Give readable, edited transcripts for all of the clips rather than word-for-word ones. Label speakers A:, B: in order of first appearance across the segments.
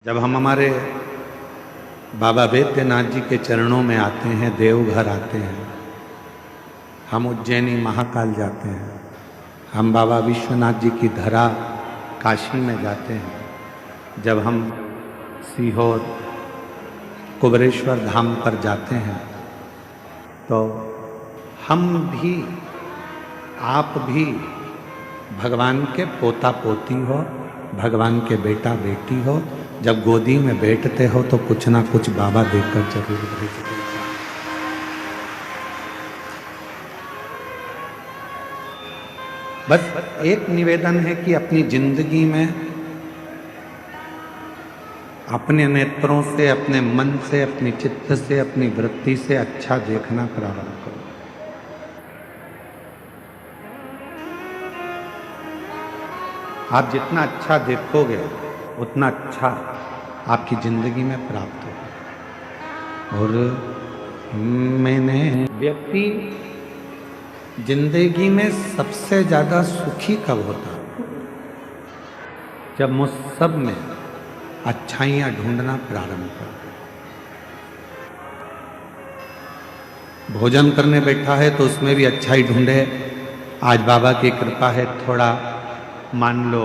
A: जब हम हमारे बाबा वैद्यनाथ जी के चरणों में आते हैं, देवघर आते हैं, हम उज्जैनी महाकाल जाते हैं, हम बाबा विश्वनाथ जी की धरा काशी में जाते हैं, जब हम सीहोर कुबरेश्वर धाम पर जाते हैं, तो हम भी, आप भी भगवान के पोता पोती हो, भगवान के बेटा बेटी हो। जब गोदी में बैठते हो तो कुछ ना कुछ बाबा देकर जरूर भेजते हैं। बस एक निवेदन है कि अपनी जिंदगी में अपने नेत्रों से, अपने मन से, अपनी चित्त से, अपनी वृत्ति से अच्छा देखना प्रारंभ करो। आप जितना अच्छा देखोगे उतना अच्छा आपकी जिंदगी में प्राप्त होगा। और मैंने व्यक्ति जिंदगी में सबसे ज्यादा सुखी कब होता है? जब मुझ सब में अच्छाइयां ढूंढना प्रारंभ कर। भोजन करने बैठा है तो उसमें भी अच्छाई ढूंढे। आज बाबा की कृपा है, थोड़ा मान लो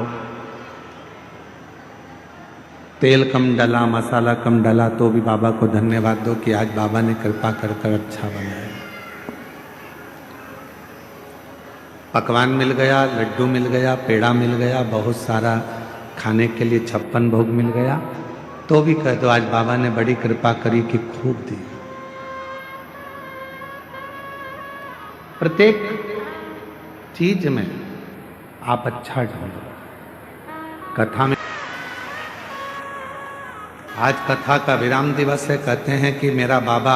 A: तेल कम डला, मसाला कम डला, तो भी बाबा को धन्यवाद दो कि आज बाबा ने कृपा कर कर अच्छा बनाया। पकवान मिल गया, लड्डू मिल गया, पेड़ा मिल गया, बहुत सारा खाने के लिए 56 भोग मिल गया, तो भी कह दो आज बाबा ने बड़ी कृपा करी कि खूब दी। प्रत्येक चीज में आप अच्छा ढूंढो। कथा में आज कथा का विराम दिवस है। कहते हैं कि मेरा बाबा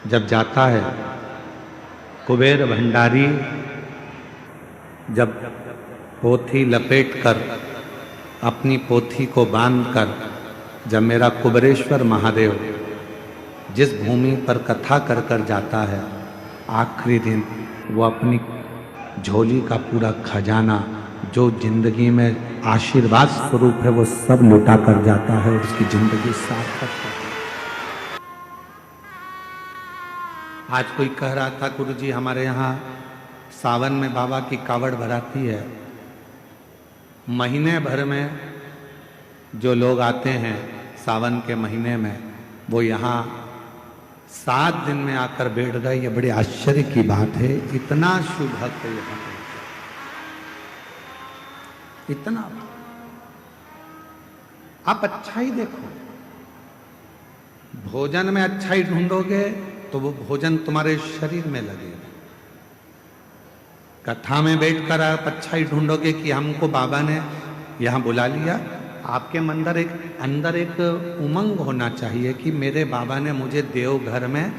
A: जब जाता है, कुबेर भंडारी जब पोथी लपेटकर, अपनी पोथी को बांधकर, जब मेरा कुबरेश्वर महादेव जिस भूमि पर कथा कर कर जाता है, आखिरी दिन वो अपनी झोली का पूरा खजाना जो जिंदगी में आशीर्वाद स्वरूप है वो सब लुटा कर जाता है और उसकी जिंदगी सार्थक होती है। आज कोई कह रहा था, गुरु जी हमारे यहाँ सावन में बाबा की कावड़ भराती है, महीने भर में जो लोग आते हैं सावन के महीने में, वो यहाँ 7 दिन में आकर बैठ गए। ये बड़े आश्चर्य की बात है। इतना शुभ भक्त है यहाँ पे, इतना। आप अच्छाई देखो, भोजन में अच्छाई ढूंढोगे तो वो भोजन तुम्हारे शरीर में लगेगा। कथा में बैठकर आप अच्छाई ढूंढोगे कि हमको बाबा ने यहां बुला लिया। आपके अंदर एक उमंग होना चाहिए कि मेरे बाबा ने मुझे देवघर में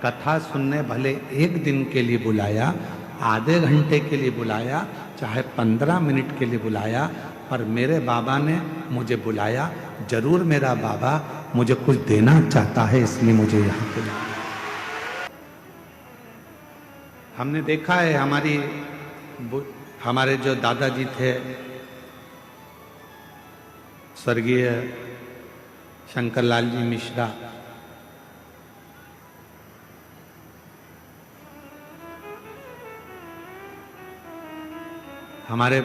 A: कथा सुनने भले 1 दिन के लिए बुलाया, आधे घंटे के लिए बुलाया, चाहे 15 मिनट के लिए बुलाया, पर मेरे बाबा ने मुझे बुलाया। जरूर मेरा बाबा मुझे कुछ देना चाहता है, इसलिए मुझे यहाँ बुलाया। हमने देखा है, हमारे जो दादाजी थे, स्वर्गीय शंकरलाल जी मिश्रा, हमारे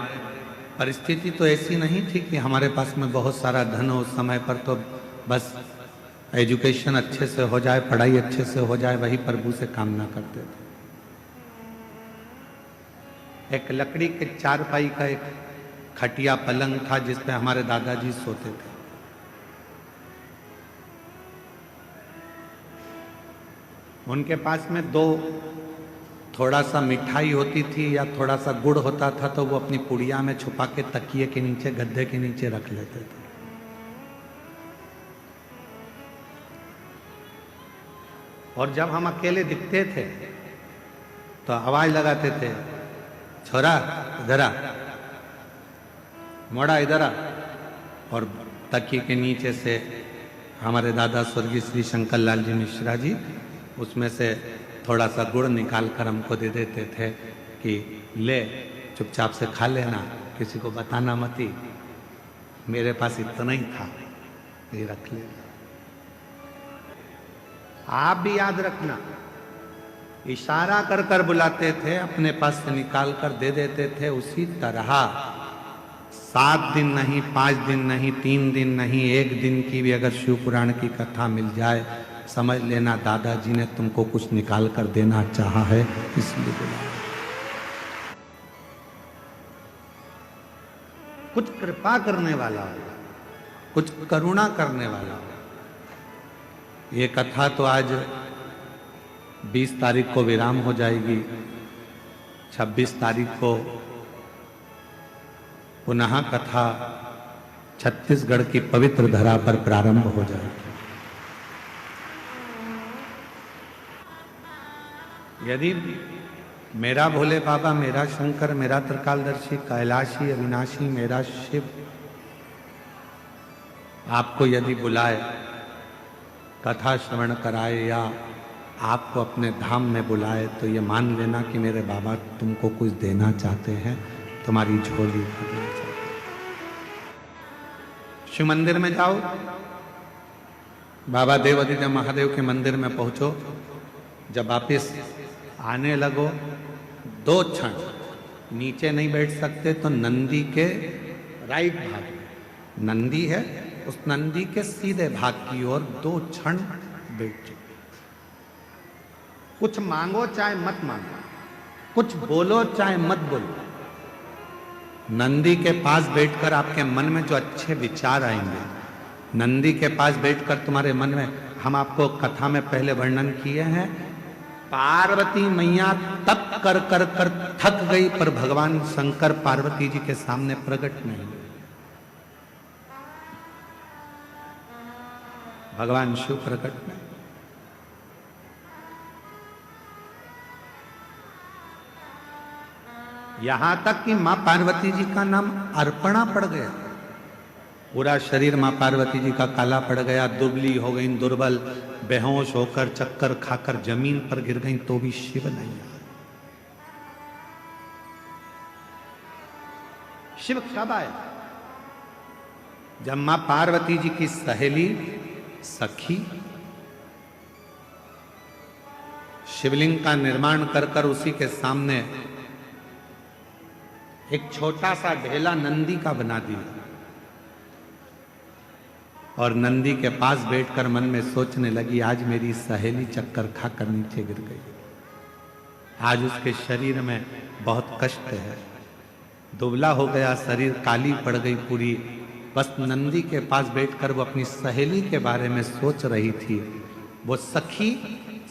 A: परिस्थिति तो ऐसी नहीं थी कि हमारे पास में बहुत सारा धन हो। उस समय पर तो बस एजुकेशन अच्छे से हो जाए, पढ़ाई अच्छे से हो जाए, वही प्रभु से कामना करते थे। एक लकड़ी के 4 पाई का एक खटिया पलंग था जिस पे हमारे दादाजी सोते थे। उनके पास में 2 थोड़ा सा मिठाई होती थी या थोड़ा सा गुड़ होता था, तो वो अपनी पुड़िया में छुपा के तकिए के नीचे, गद्दे के नीचे रख लेते थे। और जब हम अकेले दिखते थे तो आवाज लगाते थे, छोरा इधर आ, मोड़ा इधर आ। और तकिए के नीचे से हमारे दादा स्वर्गीय श्री शंकरलाल जी मिश्रा जी उसमें से थोड़ा सा गुड़ निकाल कर हमको दे देते थे कि ले चुपचाप से खा लेना, किसी को बताना मत ही। मेरे पास इतना ही था, ये रख ले। आप भी याद रखना, इशारा कर कर बुलाते थे, अपने पास से निकाल कर दे देते थे। उसी तरह 7 दिन नहीं, 5 दिन नहीं, 3 दिन नहीं, 1 दिन की भी अगर शिव पुराण की कथा मिल जाए, समझ लेना दादाजी ने तुमको कुछ निकाल कर देना चाहा है, इसलिए बुलाया। कुछ कृपा करने वाला होगा, कुछ करुणा करने वाला होगा। ये कथा तो आज 20 तारीख को विराम हो जाएगी, 26 तारीख को पुनः कथा छत्तीसगढ़ की पवित्र धरा पर प्रारंभ हो जाएगी। यदि मेरा भोले बाबा, मेरा शंकर, मेरा त्रिकालदर्शी, कैलाशी, अविनाशी, मेरा शिव आपको यदि बुलाए, कथा श्रवण कराए या आपको अपने धाम में बुलाए, तो ये मान लेना कि मेरे बाबा तुमको कुछ देना चाहते हैं, तुम्हारी झोली भरना चाहते हैं। शिव मंदिर में जाओ, बाबा देवादिदेव महादेव के मंदिर में पहुंचो, जब वापिस आने लगो 2 क्षण नीचे नहीं बैठ सकते तो नंदी के राइट भाग में नंदी है, उस नंदी के सीधे भाग की ओर 2 क्षण बैठ जाओ। कुछ मांगो चाहे मत मांगो, कुछ बोलो चाहे मत बोलो, नंदी के पास बैठकर आपके मन में जो अच्छे विचार आएंगे, नंदी के पास बैठकर तुम्हारे मन में, हम आपको कथा में पहले वर्णन किए हैं, पार्वती मैया तप कर कर कर थक गई, पर भगवान शंकर पार्वती जी के सामने प्रकट नहीं। भगवान शिव प्रकट नहीं। यहां तक कि मां पार्वती जी का नाम अर्पणा पड़ गया, पूरा शरीर मां पार्वती जी का काला पड़ गया, दुबली हो गई, दुर्बल, बेहोश होकर चक्कर खाकर जमीन पर गिर गई, तो भी शिव नहीं आए। शिव कब आए? जब मां पार्वती जी की सहेली सखी शिवलिंग का निर्माण कर कर उसी के सामने एक छोटा सा ढेला नंदी का बना दिया, और नंदी के पास बैठकर मन में सोचने लगी, आज मेरी सहेली चक्कर खाकर नीचे गिर गई, आज उसके शरीर में बहुत कष्ट है, दुबला हो गया शरीर, काली पड़ गई पूरी। बस नंदी के पास बैठकर वो अपनी सहेली के बारे में सोच रही थी। वो सखी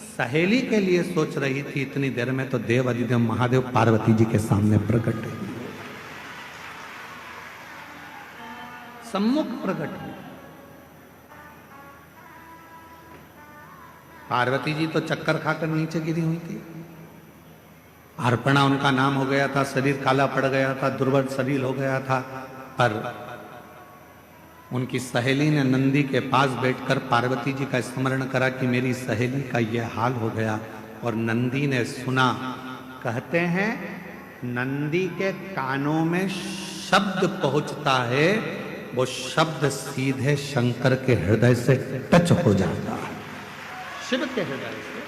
A: सहेली के लिए सोच रही थी, इतनी देर में तो देव अधिदेव महादेव पार्वती जी के सामने प्रकट हुए, सम्मुख प्रकट हुए। पार्वती जी तो चक्कर खाकर नीचे गिरी हुई थी, अर्पणा उनका नाम हो गया था, शरीर काला पड़ गया था, दुर्बल शरीर हो गया था, पर उनकी सहेली ने नंदी के पास बैठकर पार्वती जी का स्मरण करा कि मेरी सहेली का यह हाल हो गया, और नंदी ने सुना। कहते हैं नंदी के कानों में शब्द पहुंचता है, वो शब्द सीधे शंकर के हृदय से टच हो जाता है, शिव के हृदय से।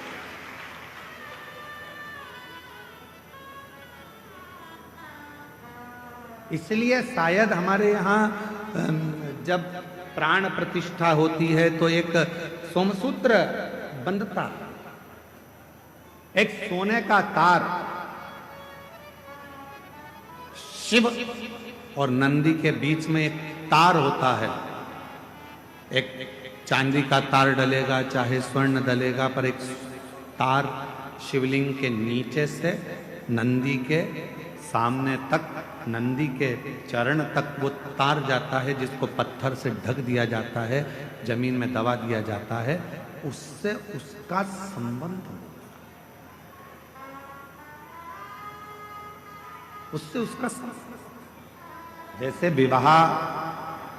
A: इसलिए शायद हमारे यहाँ जब प्राण प्रतिष्ठा होती है तो एक सोमसूत्र बंधता, एक सोने का तार शिव और नंदी के बीच में एक तार होता है, एक चांदी का तार डलेगा चाहे स्वर्ण डलेगा, पर एक तार शिवलिंग के नीचे से नंदी के सामने तक, नंदी के चरण तक वो तार जाता है, जिसको पत्थर से ढक दिया जाता है, जमीन में दबा दिया जाता है, उससे उसका संबंध होता है, उससे उसका संबंध। जैसे विवाह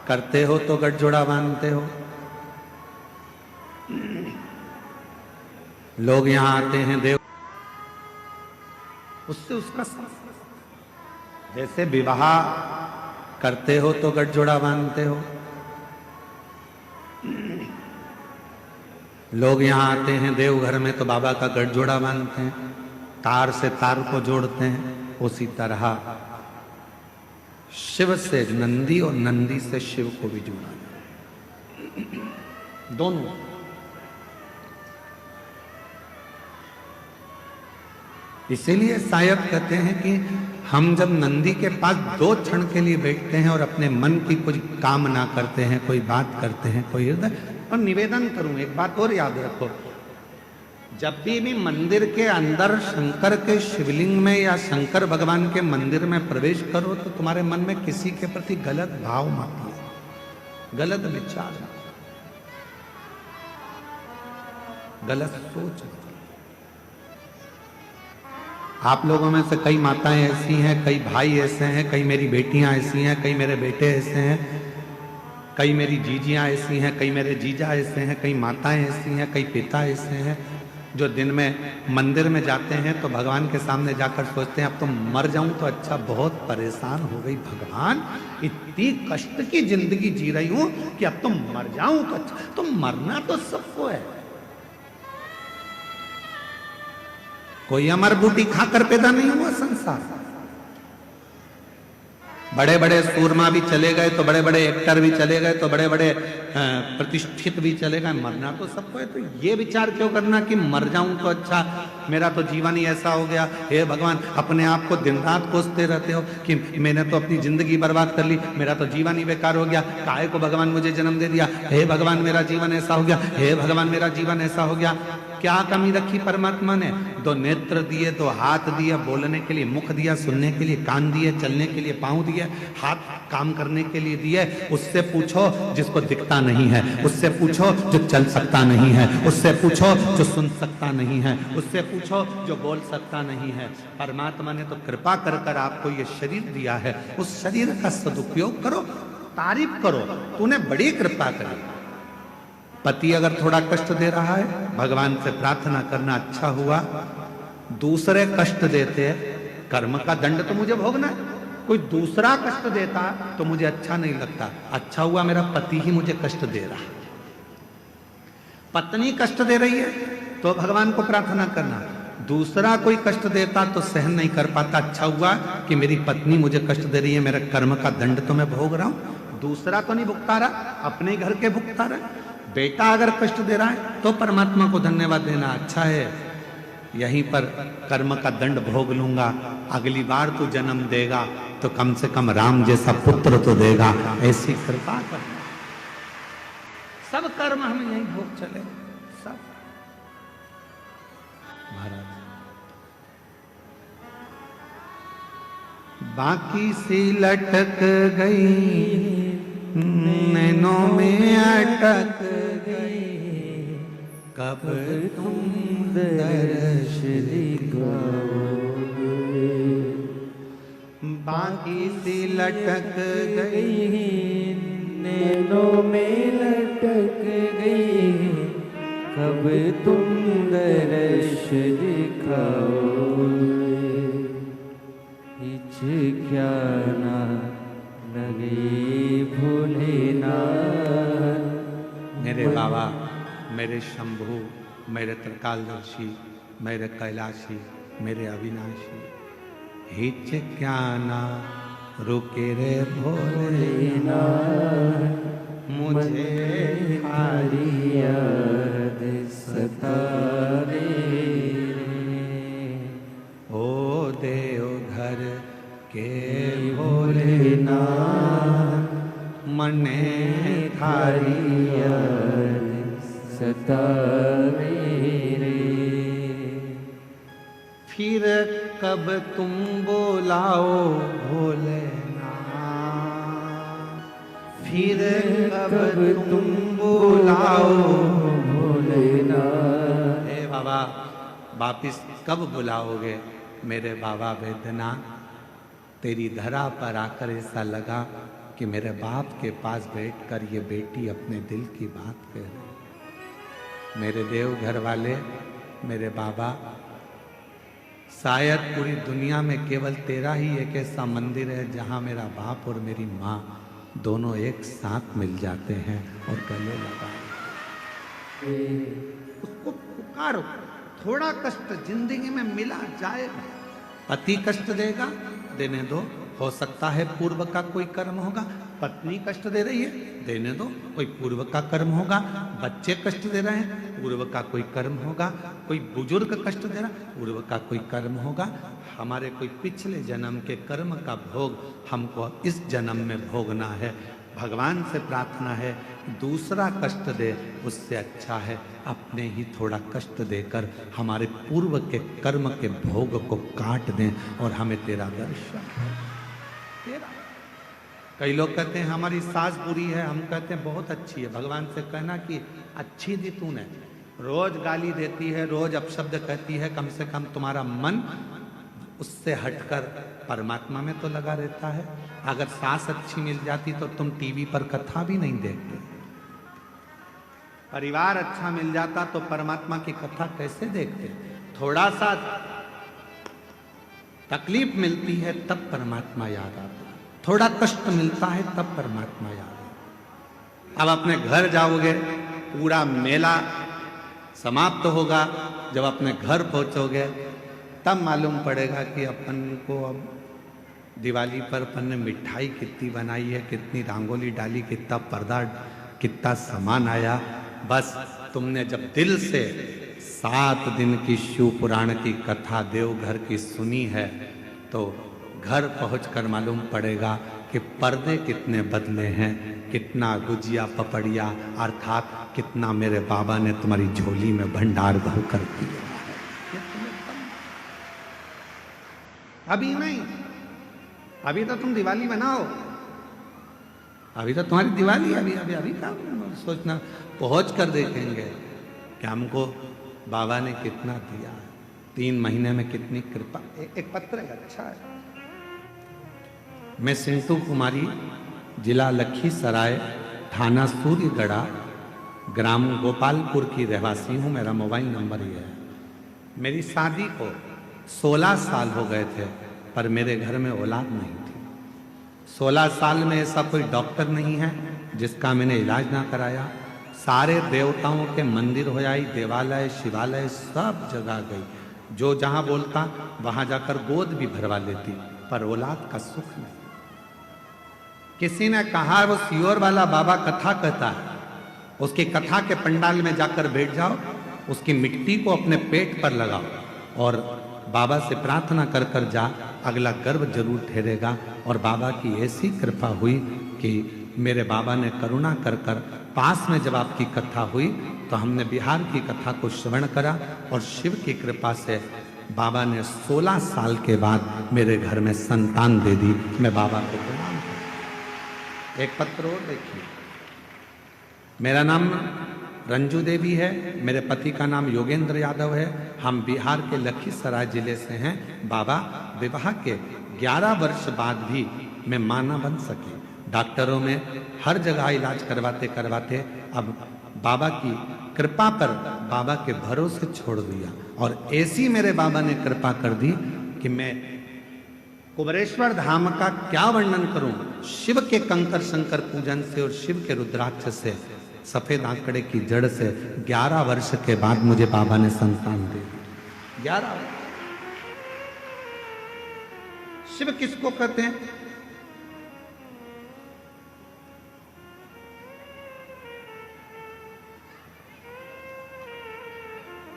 A: करते हो तो गठजोड़ा बांधते हो, लोग यहां आते हैं देव, उससे उसका संबंध। जैसे विवाह करते हो तो गठजोड़ा बांधते हो। लोग यहाँ आते हैं देवघर में तो बाबा का गठजोड़ा बांधते हैं, तार से तार को जोड़ते हैं। उसी तरह शिव से नंदी और नंदी से शिव को भी जोड़ा दोनों। इसीलिए शायद कहते हैं कि हम जब नंदी के पास 2 क्षण के लिए बैठते हैं और अपने मन की कुछ कामना करते हैं, कोई बात करते हैं, कोई हृदय। और निवेदन करूं, एक बात और याद रखो, जब भी मंदिर के अंदर शंकर के शिवलिंग में या शंकर भगवान के मंदिर में प्रवेश करो तो तुम्हारे मन में किसी के प्रति गलत भाव मत लो, गलत विचार, गलत सोच। आप लोगों में से कई माताएं ऐसी हैं, कई भाई ऐसे हैं, कई मेरी बेटियां ऐसी हैं, कई मेरे बेटे ऐसे हैं, कई मेरी जीजियां ऐसी हैं, कई मेरे जीजा ऐसे हैं, कई माताएं ऐसी हैं, कई पिता ऐसे हैं जो दिन में मंदिर में जाते हैं तो भगवान के सामने जाकर सोचते हैं अब तो मर जाऊं तो अच्छा, बहुत परेशान हो गई भगवान, इतनी कष्ट की जिंदगी जी रही हूं कि अब तो मर जाऊं तो अच्छा। तो मरना तो सबको है, कोई अमर बूटी खाकर पैदा नहीं हुआ संसार। बड़े बड़े सूरमा भी चले गए तो बड़े बड़े एक्टर भी चले गए तो बड़े बड़े प्रतिष्ठित भी चले गए, मरना तो सबको है। तो ये विचार क्यों करना कि मर जाऊं तो अच्छा, मेरा तो जीवन ही ऐसा हो गया। हे भगवान, अपने आप को दिन रात कोसते रहते हो कि मैंने तो अपनी जिंदगी बर्बाद कर ली, मेरा तो जीवन ही बेकार हो गया, काहे को भगवान मुझे जन्म दे दिया, हे भगवान मेरा जीवन ऐसा हो गया, हे भगवान मेरा जीवन ऐसा हो गया। क्या कमी रखी परमात्मा ने? 2 नेत्र दिए, 2 हाथ दिए, बोलने के लिए मुख दिया, सुनने के लिए कान दिए, चलने के लिए पांव दिए, हाथ काम करने के लिए दिए। उससे पूछो जिसको दिखता नहीं है, उससे पूछो जो चल सकता नहीं है, उससे पूछो जो सुन सकता नहीं है, उससे पूछो जो बोल सकता नहीं है। परमात्मा ने तो कृपा कर कर आपको ये शरीर दिया है, उस शरीर का सदुपयोग करो, तारीफ करो, तूने बड़ी कृपा करी। पति अगर थोड़ा कष्ट दे रहा है, भगवान से प्रार्थना करना अच्छा हुआ, दूसरे कष्ट देते, कर्म का दंड तो मुझे भोगना है। कोई दूसरा कष्ट देता तो मुझे अच्छा नहीं लगता, अच्छा हुआ मेरा पति ही मुझे कष्ट दे रहा है। पत्नी कष्ट दे रही है तो भगवान को प्रार्थना करना, दूसरा कोई कष्ट देता तो सहन नहीं कर पाता, अच्छा हुआ कि मेरी पत्नी मुझे कष्ट दे रही है, मेरा कर्म का दंड तो मैं भोग रहा हूं, दूसरा तो नहीं भुगता रहा, अपने घर के भुगता रहा। बेटा अगर कष्ट दे रहा है तो परमात्मा को धन्यवाद देना, अच्छा है यहीं पर कर्म का दंड भोग लूंगा, अगली बार तू जन्म देगा तो कम से कम राम जैसा पुत्र तो देगा, ऐसी कृपा करना। सब कर्म हम यहीं भोग चले, सब। महाराज बाकी सी लटक गई, नैनों में अटक गई, कब तुम दर्श दिखाओगे। बाकी सी लटक गई,
B: नैनों में लटक गई, कब तुम दर्श दिखाओगे। क्या ना लगे भोलेनाथ।
A: मेरे बाबा, मेरे शंभु, मेरे त्रिकालदर्शी, मेरे कैलाशी, मेरे अविनाशी, हिच क्या ना रुके रे भोलेनाथ, मुझे
B: तुम्हारी याद सतावे।
A: ओ देवघर के भोलेनाथ, मने
B: थारी याद सतावे रे।
A: फिर कब तुम बोलाओ भोलेनाथ, फिर कब तुम बोलाओ
B: भोलेनाथ।
A: हे बाबा, वापिस कब बुलाओगे मेरे बाबा वैद्यनाथ। तेरी धरा पर आकर ऐसा लगा कि मेरे बाप के पास बैठकर ये बेटी अपने दिल की बात कह रही। मेरे देव घर वाले, मेरे बाबा, शायद पूरी दुनिया में केवल तेरा ही एक ऐसा मंदिर है जहां मेरा बाप और मेरी माँ दोनों एक साथ मिल जाते हैं और गले लगा। उसको पुकारो, थोड़ा कष्ट जिंदगी में मिला जाएगा। पति कष्ट देगा, देने दो, हो सकता है पूर्व का कोई कर्म होगा। पत्नी कष्ट दे रही है, देने दो, कोई पूर्व का कर्म होगा। बच्चे कष्ट दे रहे हैं, पूर्व का कोई कर्म होगा। कोई बुजुर्ग कष्ट दे रहा है, पूर्व का कोई कर्म होगा। हमारे कोई पिछले जन्म के कर्म का भोग हमको इस जन्म में भोगना है। भगवान से प्रार्थना है, दूसरा कष्ट दे उससे अच्छा है अपने ही थोड़ा कष्ट देकर हमारे पूर्व के कर्म के भोग को काट दें और हमें तेरा दर्शन तेरा। कई लोग कहते हैं हमारी सास बुरी है, हम कहते हैं बहुत अच्छी है। भगवान से कहना कि अच्छी दी तूने, रोज गाली देती है, रोज अपशब्द कहती है, कम से कम तुम्हारा मन उससे हटकर परमात्मा में तो लगा रहता है। अगर सास अच्छी मिल जाती तो तुम टीवी पर कथा भी नहीं देखते। परिवार अच्छा मिल जाता तो परमात्मा की कथा कैसे देखते। थोड़ा सा तकलीफ मिलती है तब परमात्मा याद आता, थोड़ा कष्ट मिलता है तब परमात्मा याद आता। अब अपने घर जाओगे, पूरा मेला समाप्त होगा। जब अपने घर पहुंचोगे तब मालूम पड़ेगा कि अपन को अब दिवाली पर अपन ने मिठाई कितनी बनाई है, कितनी रंगोली डाली, कितना पर्दा, कितना सामान आया। बस तुमने जब दिल से 7 दिन की शिव पुराण की कथा देवघर की सुनी है तो घर पहुंचकर मालूम पड़ेगा कि पर्दे कितने बदले हैं, कितना गुजिया पपड़िया अर्थात कितना मेरे बाबा ने तुम्हारी झोली में भंडार भर कर दिया। अभी नहीं, अभी तो तुम दिवाली बनाओ, अभी तो तुम्हारी दिवाली, अभी अभी अभी क्या सोचना। पहुंच कर देखेंगे कि हमको बाबा ने कितना दिया, 3 महीने में कितनी कृपा। एक पत्र है, अच्छा है। मैं सिंटू कुमारी, जिला लखीसराय, थाना सूर्यगढ़ा, ग्राम गोपालपुर की रहवासी हूँ। मेरा मोबाइल नंबर ये है। मेरी शादी को 16 साल हो गए थे पर मेरे घर में औलाद नहीं थी। 16 साल में ऐसा कोई डॉक्टर नहीं है जिसका मैंने इलाज ना कराया। सारे देवताओं के मंदिर हो आई, देवालय शिवालय सब जगह गई, जो जहां बोलता वहां जाकर गोद भी भरवा लेती, पर औलाद का सुख नहीं। किसी ने कहा वो सियोर वाला बाबा कथा कहता है, उसकी कथा के पंडाल में जाकर बैठ जाओ, उसकी मिट्टी को अपने पेट पर लगाओ और बाबा से प्रार्थना कर कर जा, अगला गर्भ जरूर ठहरेगा। और बाबा की ऐसी कृपा हुई कि मेरे बाबा ने करुणा कर कर पास में जब आपकी कथा हुई तो हमने बिहार की कथा को श्रवण करा और शिव की कृपा से बाबा ने 16 साल के बाद मेरे घर में संतान दे दी। मैं बाबा को प्रणाम करता। एक पत्र और देखिए। मेरा नाम रंजू देवी है, मेरे पति का नाम योगेंद्र यादव है। हम बिहार के लखीसराय जिले से हैं। बाबा विवाह के 11 वर्ष बाद भी मैं मां न बन सकी। डॉक्टरों में हर जगह इलाज करवाते करवाते अब बाबा की कृपा पर बाबा के भरोसे छोड़ दिया। और ऐसी मेरे बाबा ने कृपा कर दी कि मैं कुबरेश्वर धाम का क्या वर्णन करूं। शिव के कंकर शंकर पूजन से और शिव के रुद्राक्ष से, सफेद आंकड़े की जड़ से 11 वर्ष के बाद मुझे बाबा ने संतान दे दी। 11। शिव किसको कहते हैं?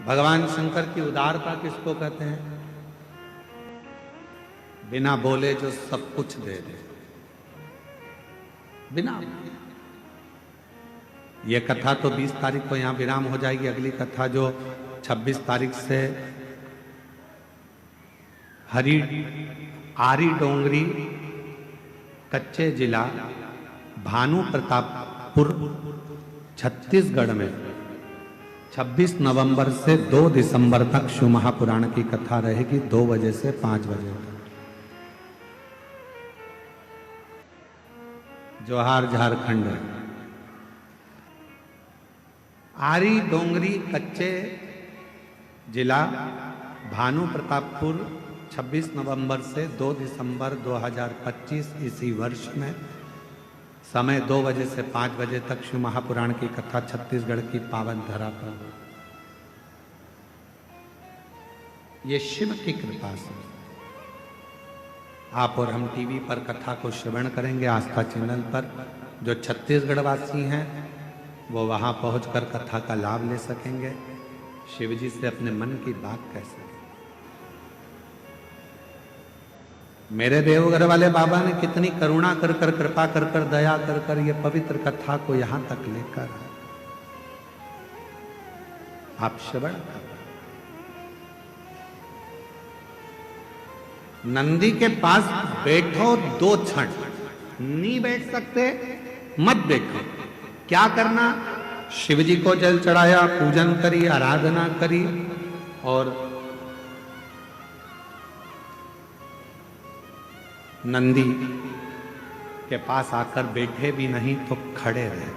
A: भगवान शंकर की उदारता किसको कहते हैं? बिना बोले जो सब कुछ दे दे, बिना। ये कथा तो 20 तारीख को यहाँ विराम हो जाएगी। अगली कथा जो 26 तारीख से आरी डोंगरी, कच्चे जिला, भानु प्रतापपुर, छत्तीसगढ़ में 26 नवंबर से 2 दिसंबर तक शिव महापुराण की कथा रहेगी, 2 बजे से 5 बजे तक। जोहार झारखंड। आरी डोंगरी, कच्चे जिला, भानु प्रतापपुर 26 नवंबर से 2 दिसंबर 2025 इसी वर्ष में समय 2 बजे से 5 बजे तक शिव महापुराण की कथा छत्तीसगढ़ की पावन धरा पर। ये शिव की कृपा से आप और हम टीवी पर कथा को श्रवण करेंगे। आस्था चैनल पर जो छत्तीसगढ़ वासी हैं वो वहां पहुंचकर कथा का लाभ ले सकेंगे, शिव जी से अपने मन की बात कह सकेंगे। मेरे देवघर वाले बाबा ने कितनी करुणा कर कर, कृपा कर कर, दया कर कर ये पवित्र कथा को यहां तक लेकर आप श्रवण कर। नंदी के पास बैठो 2 क्षण, नहीं बैठ सकते मत बैठो। क्या करना? शिव जी को जल चढ़ाया, पूजन करी, आराधना करी और नंदी के पास आकर बैठे भी नहीं तो खड़े रहे,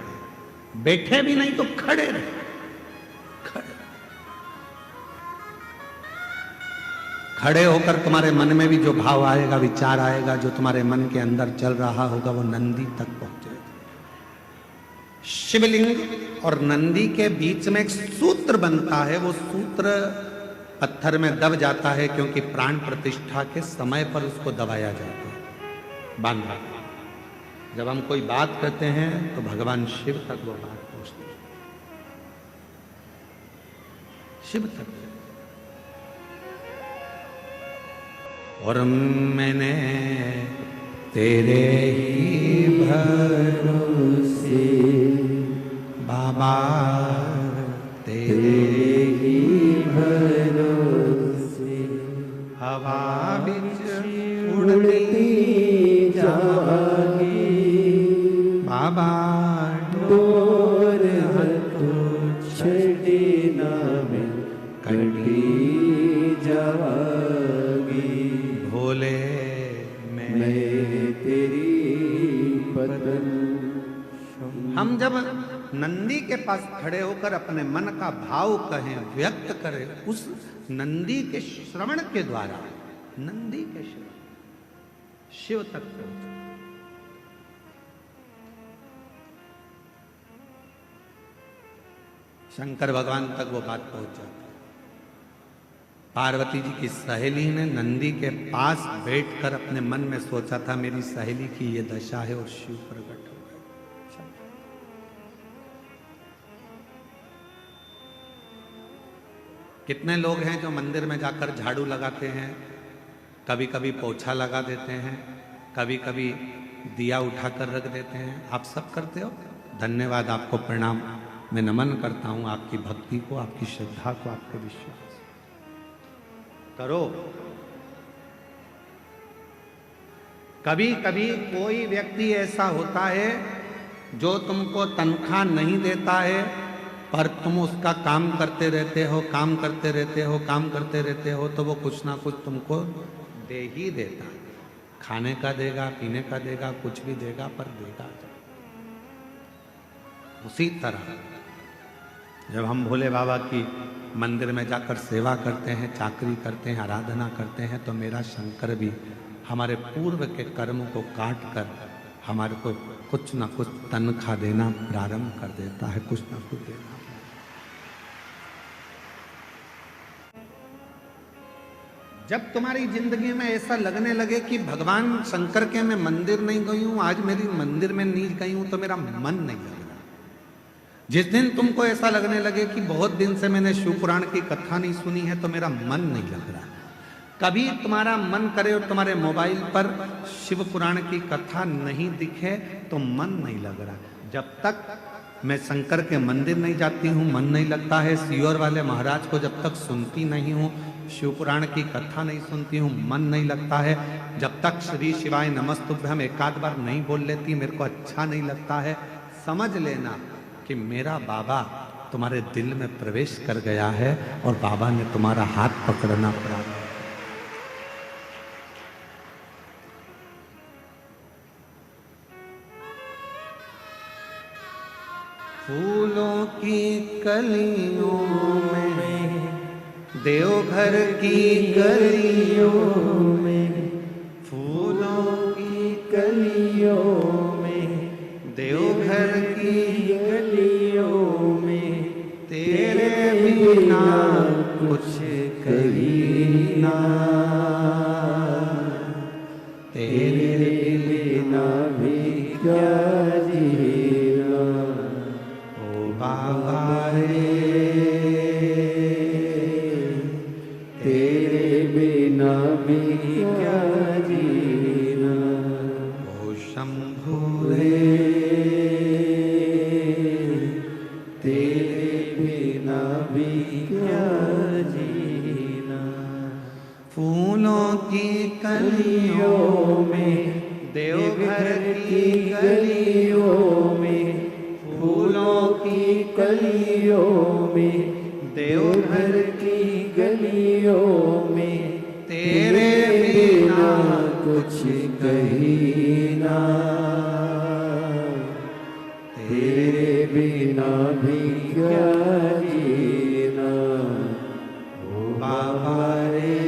A: बैठे भी नहीं तो खड़े रहे। खड़े होकर तुम्हारे मन में भी जो भाव आएगा, विचार आएगा, जो तुम्हारे मन के अंदर चल रहा होगा वो नंदी तक पहुंचेगा। शिवलिंग और नंदी के बीच में एक सूत्र बनता है, वो सूत्र पत्थर में दब जाता है क्योंकि प्राण प्रतिष्ठा के समय पर उसको दबाया जाता है, बांधा। जब हम कोई बात करते हैं तो भगवान शिव तक वो बात पहुंचती है, शिव तक। और मैंने तेरे ही भरोसे बाबा, तेरे ही भरोसे हवा बिच उड़ती जागी बाबा, डोर हथों छड़ी नामे कटी जागी। भोले मैं तेरी बदन। हम जब नंदी के पास खड़े होकर अपने मन का भाव कहें, व्यक्त करें, उस नंदी के श्रवण के द्वारा, नंदी के श्रवण शिव तक पहुंचे। शंकर भगवान तक वो बात पहुंच जाती। पार्वती जी की सहेली ने नंदी के पास बैठकर अपने मन में सोचा था मेरी सहेली की ये दशा है, और शिव प्रकट हो गए। कितने लोग हैं जो मंदिर में जाकर झाड़ू लगाते हैं, कभी कभी पोछा लगा देते हैं, कभी कभी दिया उठाकर रख देते हैं। आप सब करते हो, धन्यवाद, आपको प्रणाम। मैं नमन करता हूं आपकी भक्ति को, आपकी श्रद्धा को, आपके विश्वास करो। कभी कभी कोई व्यक्ति ऐसा होता है जो तुमको तनख्वाह नहीं देता है, पर तुम उसका काम करते रहते हो, काम करते रहते हो, काम करते रहते हो, तो वो कुछ ना कुछ तुमको दे ही देता है। खाने का देगा, पीने का देगा, कुछ भी देगा, पर देगा। उसी तरह जब हम भोले बाबा की मंदिर में जाकर सेवा करते हैं, चाकरी करते हैं, आराधना करते हैं, तो मेरा शंकर भी हमारे पूर्व के कर्म को काट कर हमारे को कुछ ना कुछ तनख्वाह देना प्रारंभ कर देता है, कुछ ना कुछ देना। जब तुम्हारी जिंदगी में ऐसा लगने लगे कि भगवान शंकर के मैं मंदिर नहीं गई हूं, आज मेरी मंदिर में नहीं गई हूं, तो मेरा मन नहीं लग रहा। जिस दिन तुमको ऐसा लगने लगे कि बहुत दिन से मैंने शिव पुराण की कथा नहीं सुनी है, तो मेरा मन नहीं लग रहा। कभी तुम्हारा मन करे और तुम्हारे मोबाइल पर शिव पुराण की कथा नहीं दिखे तो मन नहीं लग रहा। जब तक मैं शंकर के मंदिर नहीं जाती हूँ मन नहीं लगता है। सीहोर वाले महाराज को जब तक सुनती नहीं हूँ, शिव पुराण की कथा नहीं सुनती हूँ, मन नहीं लगता है। जब तक श्री शिवाय नमस्तुभ्यम एकाध बार नहीं बोल लेती, मेरे को अच्छा नहीं लगता है। समझ लेना कि मेरा बाबा तुम्हारे दिल में प्रवेश कर गया है और बाबा ने तुम्हारा हाथ पकड़ना प्रारंभ। फूलों की कलियों में देवघर की गलियों में, फूलों की
B: गलियों में,
A: देवघर की
B: गलियों में,
A: तेरे बिना कुछ
B: कहीं ना,
A: तेरे
B: बिना भी क्या जीना।
A: ओ बाबा रे,
B: तेरे बिना भी क्या जीना।
A: ओ शंभू रे,
B: तेरे बिना भी क्या जीना।
A: फूलों की
B: गलियों में,
A: देवघर की
B: गलियों में, फूलों की गलियों में, देवघर की गलियों में,
A: तेरे बिना
B: कुछ कहीं ना, तेरे बिना भी क्या जीना। ओ बाबा रे,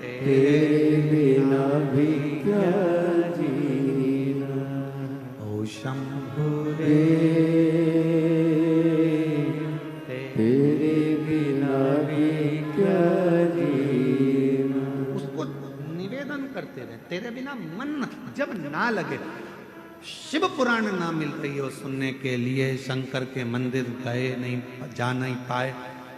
B: तेरे बिना भी क्या जीना।
A: ओ शंभू
B: रे, तेरे बिना भी क्या जीना।
A: उसको निवेदन करते रहे, तेरे बिना मन जब ना लगे। शिव पुराण ना मिल रही हो सुनने के लिए, शंकर के मंदिर गए नहीं, जा नहीं पाए,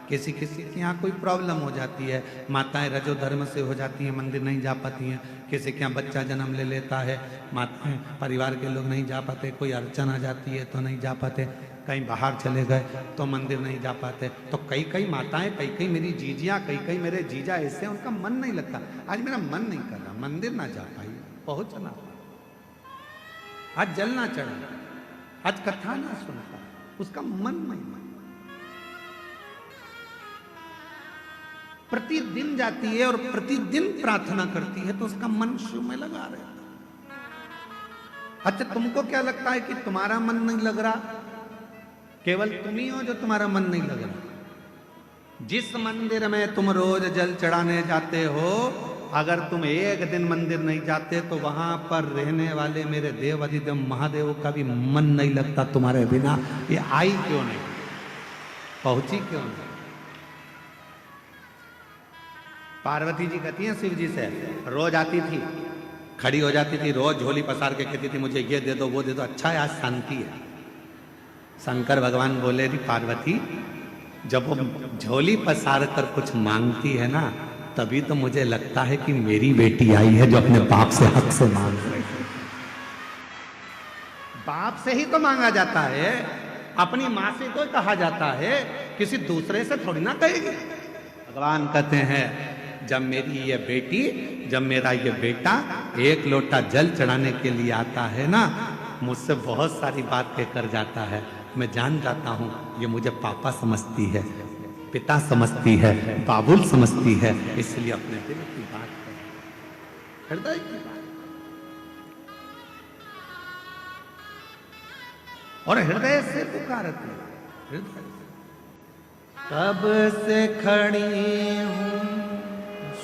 A: किसी किसी के यहाँ कोई प्रॉब्लम हो जाती है, माताएं रजो धर्म से हो जाती हैं, मंदिर नहीं जा पाती हैं, किसी के यहाँ बच्चा जन्म ले लेता है, माताएं परिवार के लोग नहीं जा पाते, कोई अड़चन आ जाती है तो नहीं जा पाते, कहीं बाहर चले गए तो मंदिर नहीं जा पाते। तो कई कई माताएं, कई कई मेरी जीजियाँ, कई कई मेरे जीजा ऐसे, उनका मन नहीं लगता। आज मेरा मन नहीं कर रहा, मंदिर ना जा पाई, पहुंचना, आज जल ना चढ़ा, आज कथा ना सुनता, उसका मन नहीं मन। प्रतिदिन जाती है और प्रतिदिन प्रार्थना करती है तो उसका मन शिव में लगा रहता। अच्छा, तुमको क्या लगता है कि तुम्हारा मन नहीं लग रहा? केवल तुम ही हो जो तुम्हारा मन नहीं लग रहा। जिस मंदिर में तुम रोज जल चढ़ाने जाते हो, अगर तुम एक दिन मंदिर नहीं जाते तो वहां पर रहने वाले मेरे देव अधिदेव महादेव का भी मन नहीं लगता तुम्हारे बिना। ये आई क्यों नहीं, पहुंची क्यों नहीं? पार्वती जी कहती हैं शिव जी से, रोज आती थी, खड़ी हो जाती थी, रोज झोली पसार के कहती थी मुझे ये दे दो वो दे दो। अच्छा है, आज शांति है। शंकर भगवान बोले री पार्वती, जब वो झोली पसार कर कुछ मांगती है ना, तभी तो मुझे लगता है कि मेरी बेटी आई है जो अपने बाप से हक से मांग रही है। बाप से ही तो मांगा जाता है, अपनी माँ से तो कहा जाता है, किसी दूसरे से थोड़ी ना कहेगी। भगवान कहते हैं जब मेरी ये बेटी, जब मेरा ये बेटा एक लोटा जल चढ़ाने के लिए आता है ना, मुझसे बहुत सारी बात कहकर जाता है, मैं जान जाता हूँ ये मुझे पापा समझती है, पिता समझती है, बाबुल समझती है, इसलिए अपने दिल की बात है, हृदय की बात, और हृदय से पुकारती है। हृदय कब से खड़ी हूँ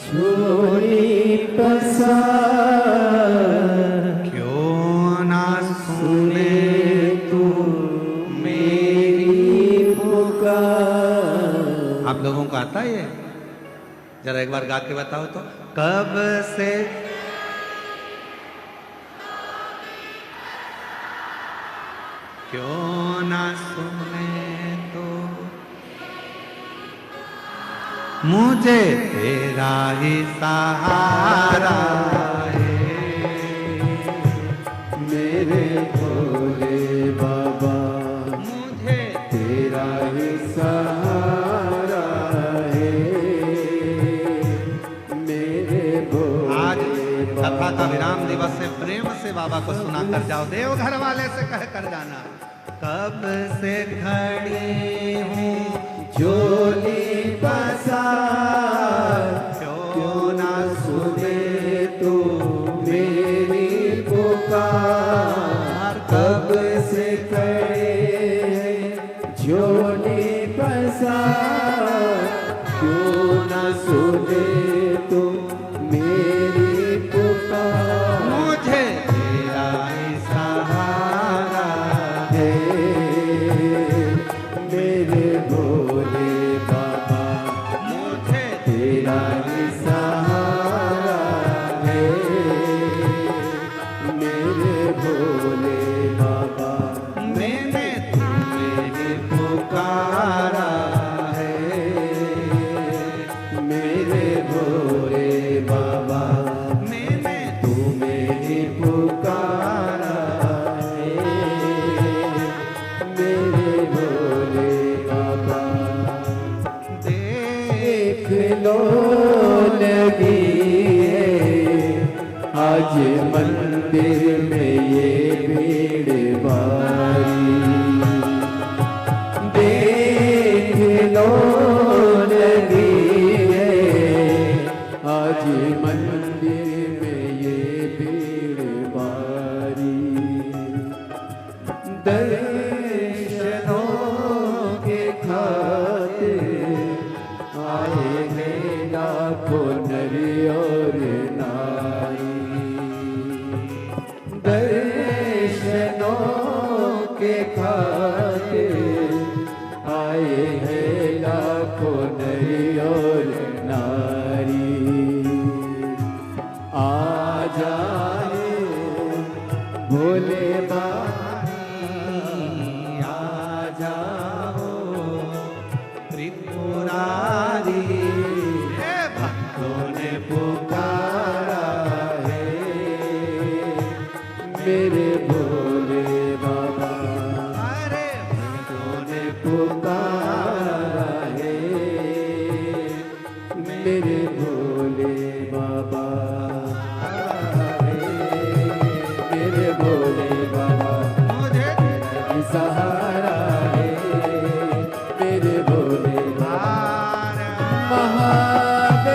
B: झोली पसार,
A: क्यों ना सुने
B: तू मेरी पुकार।
A: आप लोगों को आता है ये? जरा एक बार गा के बताओ तो। कब से क्यों ना सुने तो मुझे तेरा ही सहारा है,
B: मेरे भोले बाबा
A: मुझे
B: तेरा ही सहारा है, मेरे
A: आज
B: भोले
A: कथा का विराम दिवस से प्रेम से बाबा को सुना कर जाओ, देव घर वाले से कह कर जाना। कब से खड़ी हूँ
B: झोली पसार,
A: क्यों ना
B: सुने तू मेरी पुकार। कब से खड़े झोली पसार, आज मंदिर में ये भीड़ भारी, देख लो लगी है आज मंदिर में ये भीड़ भारी। दर्शनों के खातिर आए हैं लाखों नर और नारी। दर्शनों के खातिर आए हैं लाखों नर और नारी। आ जाए भोले मेरे भोले बाबा, अरे भक्तों ने पुकारा है मेरे भोले बाबा, मेरे भोले बाबा मुझे तेरा सहारा है मेरे भोले बाबा। महादेव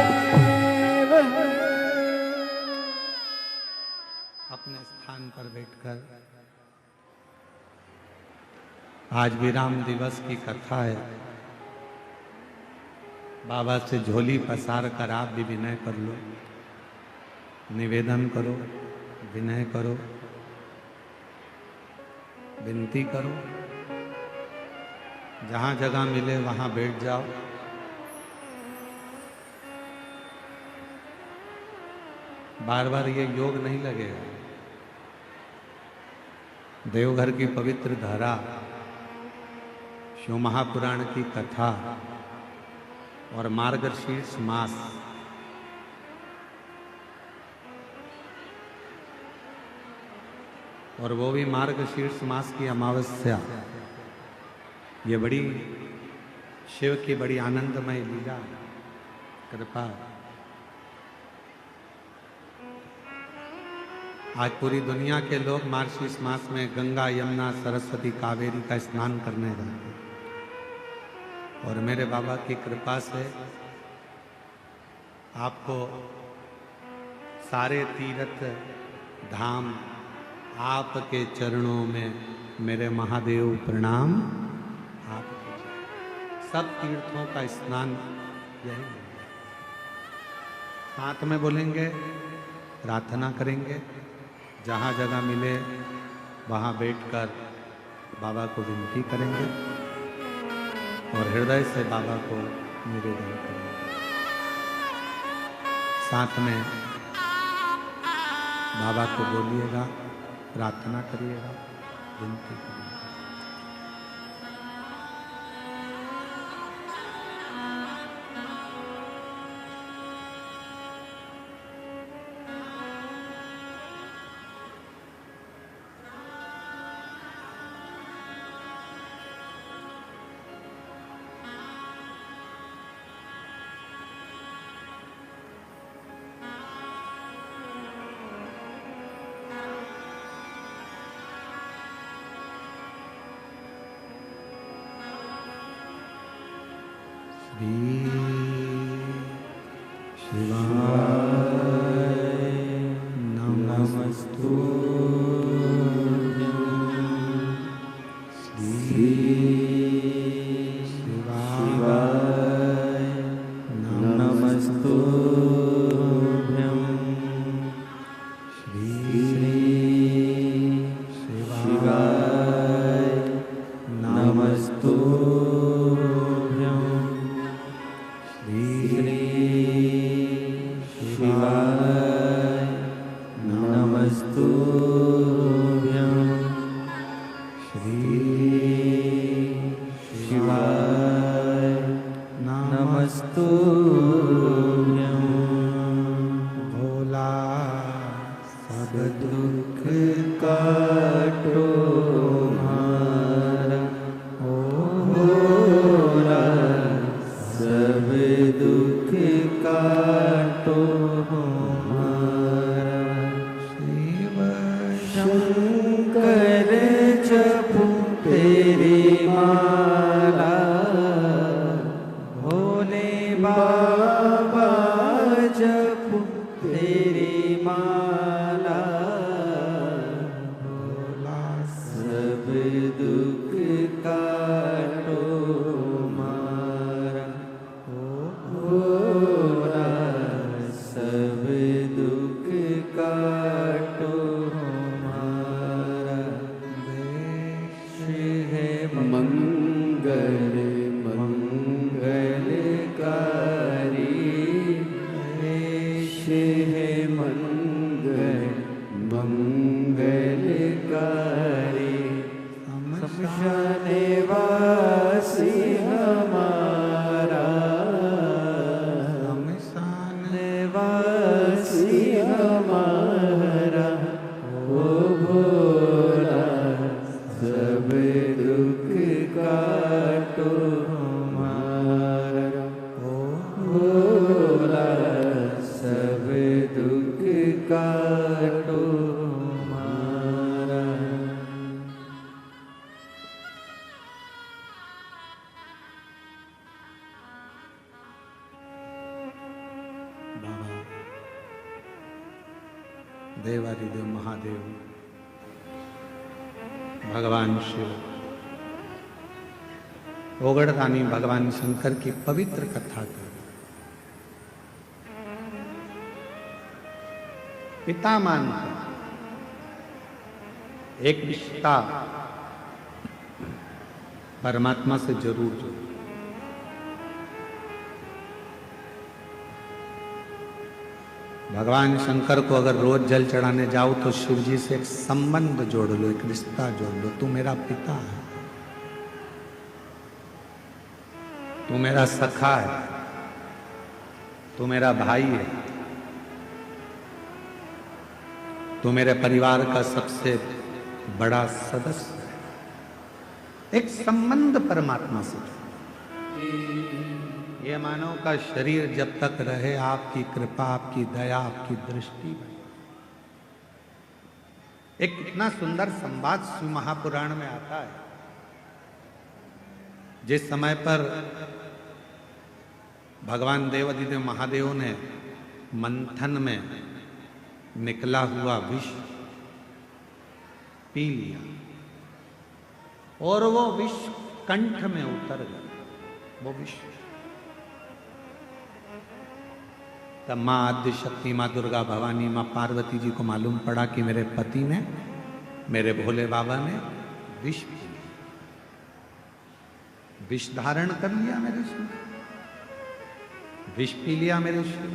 A: अपने स्थान पर बैठकर, आज विराम दिवस की कथा है। बाबा से झोली पसार कर आप भी विनय कर लो, निवेदन करो, विनय करो, विनती करो। जहां जगह मिले वहां बैठ जाओ। बार बार ये योग नहीं लगेगा। देवघर की पवित्र धारा, शिव महापुराण की कथा और मार्गशीर्ष मास, और वो भी मार्गशीर्ष मास की अमावस्या, ये बड़ी शिव की बड़ी आनंदमय लीला, कृपा। आज पूरी दुनिया के लोग मार्गशीर्ष मास में गंगा, यमुना, सरस्वती, कावेरी का स्नान करने जाते हैं। और मेरे बाबा की कृपा से आपको सारे तीर्थ धाम आपके चरणों में, मेरे महादेव प्रणाम। आपके सब तीर्थों का स्नान यही है। साथ में बोलेंगे, प्रार्थना करेंगे। जहाँ जगह मिले वहाँ बैठकर बाबा को विनती करेंगे और हृदय से बाबा को निवेदन करेंगे। साथ में बाबा को बोलिएगा, प्रार्थना करिएगा, विनती करिएगा।
B: शंकर जपू तेरी माला, भोले बाबा जपू तेरी माला, भोला सब दुख काटो मारा, भोला सब दुख काटो मारा। देश है मंगल मंगलकारी, देश है मंगल मंगलकारी, शमशान वासी हमारा, शमशान वासी हमारा, ओ भोला सब दुख काटो हमारा, ओ भोला सब दुख काटो हमारा।
A: बाबा देवादिदेव महादेव भगवान शिव ओगड़दानी भगवान शंकर की पवित्र कथा की पिता मानकर एक रिश्ता परमात्मा से जरूर जोड़ो। भगवान शंकर को अगर रोज जल चढ़ाने जाओ तो शिव जी से एक संबंध जोड़ लो, एक रिश्ता जोड़ लो। तू मेरा पिता है, तू मेरा सखा है, तू मेरा भाई है, तू मेरे परिवार का सबसे बड़ा सदस्य है। एक संबंध परमात्मा से। ये मानव का शरीर जब तक रहे आपकी कृपा, आपकी दया, आपकी दृष्टि बने। एक कितना सुंदर संवाद शिव महापुराण में आता है। जिस समय पर भगवान देवादिदेव महादेव ने मंथन में निकला हुआ विष पी लिया और वो विष कंठ में उतर गया, वो विष। तब माँ आद्य शक्ति, माँ दुर्गा भवानी, माँ पार्वती जी को मालूम पड़ा कि मेरे पति ने, मेरे भोले बाबा ने विष पी लिया, विष धारण कर लिया मेरे शिव, विष पी लिया मेरे शिव।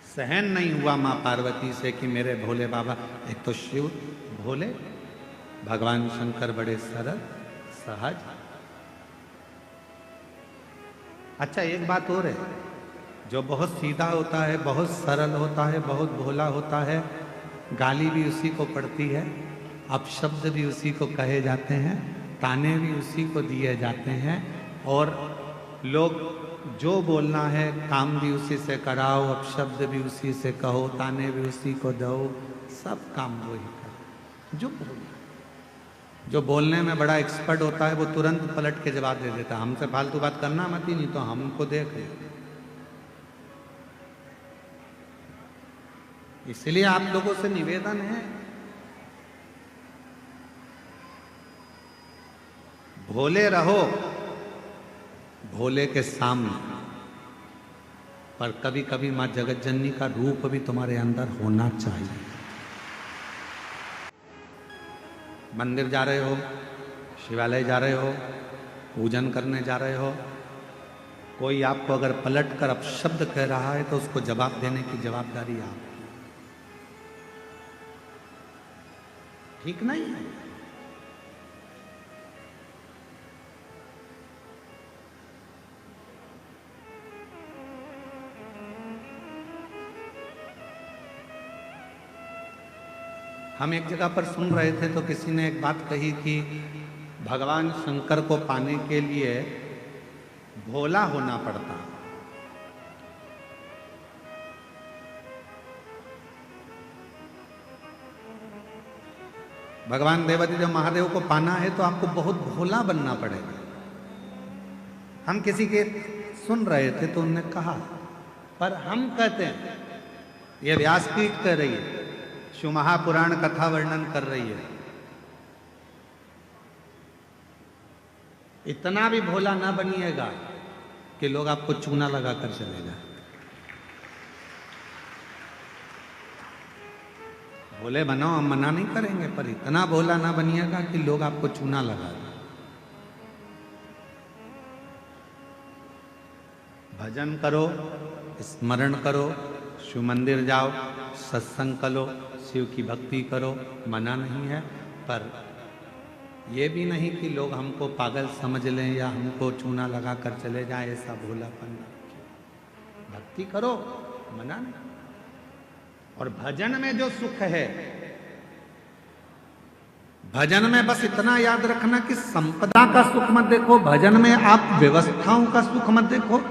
A: सहन नहीं हुआ माँ पार्वती से कि मेरे भोले बाबा, एक तो शिव भोले, भगवान शंकर बड़े सरल सहज। अच्छा एक बात और है, जो बहुत सीधा होता है, बहुत सरल होता है, बहुत भोला होता है, गाली भी उसी को पड़ती है, अपशब्द भी उसी को कहे जाते हैं, ताने भी उसी को दिए जाते हैं, और लोग जो बोलना है काम भी उसी से कराओ, अपशब्द भी उसी से कहो, ताने भी उसी को दो, सब काम वो ही करो। जो बोलने में बड़ा एक्सपर्ट होता है वो तुरंत पलट के जवाब दे देता है, हमसे फालतू बात करना मत ही, नहीं तो हमको देख ले। इसलिए आप लोगों से निवेदन है, भोले रहो भोले के सामने, पर कभी कभी मां जगत जननी का रूप भी तुम्हारे अंदर होना चाहिए। मंदिर जा रहे हो, शिवालय जा रहे हो, पूजन करने जा रहे हो, कोई आपको अगर पलट कर अपशब्द कह रहा है तो उसको जवाब देने की जवाबदारी आपकी। ठीक नहीं है? हम एक जगह पर सुन रहे थे तो किसी ने एक बात कही कि भगवान शंकर को पाने के लिए भोला होना पड़ता। भगवान देवादिदेव महादेव को पाना है तो आपको बहुत भोला बनना पड़ेगा। हम किसी के सुन रहे थे तो उन्होंने कहा, पर हम कहते हैं, ये व्यासपीठ कह रही है, शिव महापुराण कथा वर्णन कर रही है, इतना भी भोला ना बनिएगा कि लोग आपको चूना लगाकर चले जाए। भोले बनो, हम मना नहीं करेंगे, पर इतना भोला ना बनिएगा कि लोग आपको चूना लगा दें। भजन करो, स्मरण करो, शिव मंदिर जाओ, सत्संग करो, शिव की भक्ति करो, मना नहीं है, पर यह भी नहीं कि लोग हमको पागल समझ लें या हमको चूना लगा कर चले जाएं, ऐसा भोलापन। भक्ति करो, मना नहीं। और भजन में जो सुख है, भजन में बस इतना याद रखना कि संपदा का सुख मत देखो, भजन में आप व्यवस्थाओं का सुख मत देखो।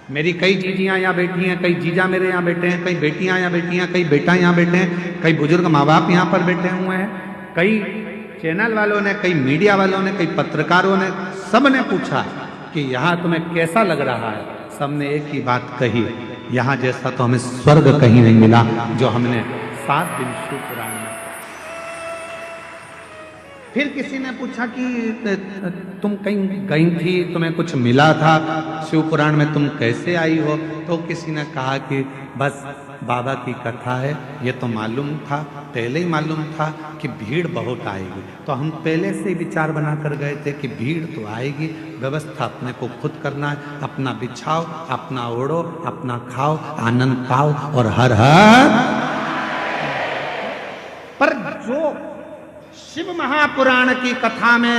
A: मेरी कई जीजियां यहाँ बैठी हैं, कई जीजा मेरे यहाँ बैठे हैं, कई बेटियां यहाँ बैठी हैं, कई बेटा यहाँ बैठे हैं, कई बुजुर्ग माँ बाप यहाँ पर बैठे हुए हैं, कई चैनल वालों ने, कई मीडिया वालों ने, कई पत्रकारों ने, सब ने पूछा कि यहाँ तुम्हें कैसा लग रहा है। सबने एक ही बात कही, यहाँ जैसा तो हमें स्वर्ग कहीं नहीं मिला जो हमने 7 दिन शिव पुराण में। फिर किसी ने पूछा कि तुम कहीं गई थी, तुम्हें कुछ मिला था शिव पुराण में, तुम कैसे आई हो? तो किसी ने कहा कि बस बाबा की कथा है, ये तो मालूम था, पहले ही मालूम था कि भीड़ बहुत आएगी, तो हम पहले से ही विचार बना कर गए थे कि भीड़ तो आएगी, व्यवस्था अपने को खुद करना है, अपना बिछाओ, अपना ओढ़ो, अपना खाओ, आनंद पाओ और हर हर। पर जो शिव महापुराण की कथा में,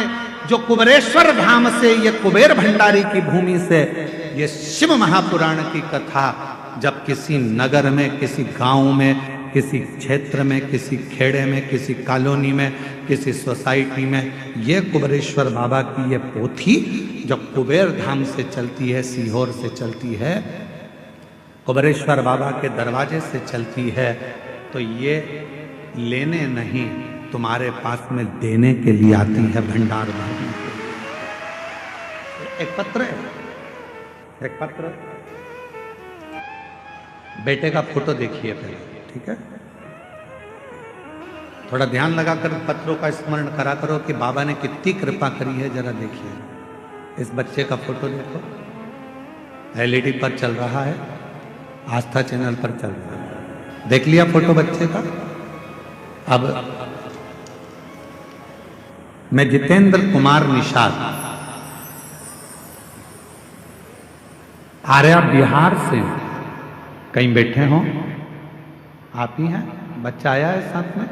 A: जो कुबेरेश्वर धाम से, ये कुबेर भंडारी की भूमि से ये शिव महापुराण की कथा जब किसी नगर में, किसी गांव में, किसी क्षेत्र में, किसी खेड़े में, किसी कॉलोनी में, किसी सोसाइटी में, ये कुबेरेश्वर बाबा की ये पोथी जब कुबेर धाम से चलती है, सीहोर से चलती है, कुबेरेश्वर बाबा के दरवाजे से चलती है, तो ये लेने नहीं, तुम्हारे पास में देने के लिए आती है भंडार भरने। एक पत्र है, एक पत्र, बेटे का फोटो देखिए पहले, ठीक है? थोड़ा ध्यान लगाकर पत्रों का स्मरण करा करो कि बाबा ने कितनी कृपा करी है, जरा देखिए। इस बच्चे का फोटो देखो, एलईडी पर चल रहा है, आस्था चैनल पर चल रहा है। देख लिया फोटो बच्चे का? अब मैं जितेंद्र कुमार निषाद, आर्या बिहार से, कहीं बैठे हो आप ही हैं? बच्चा आया है साथ में?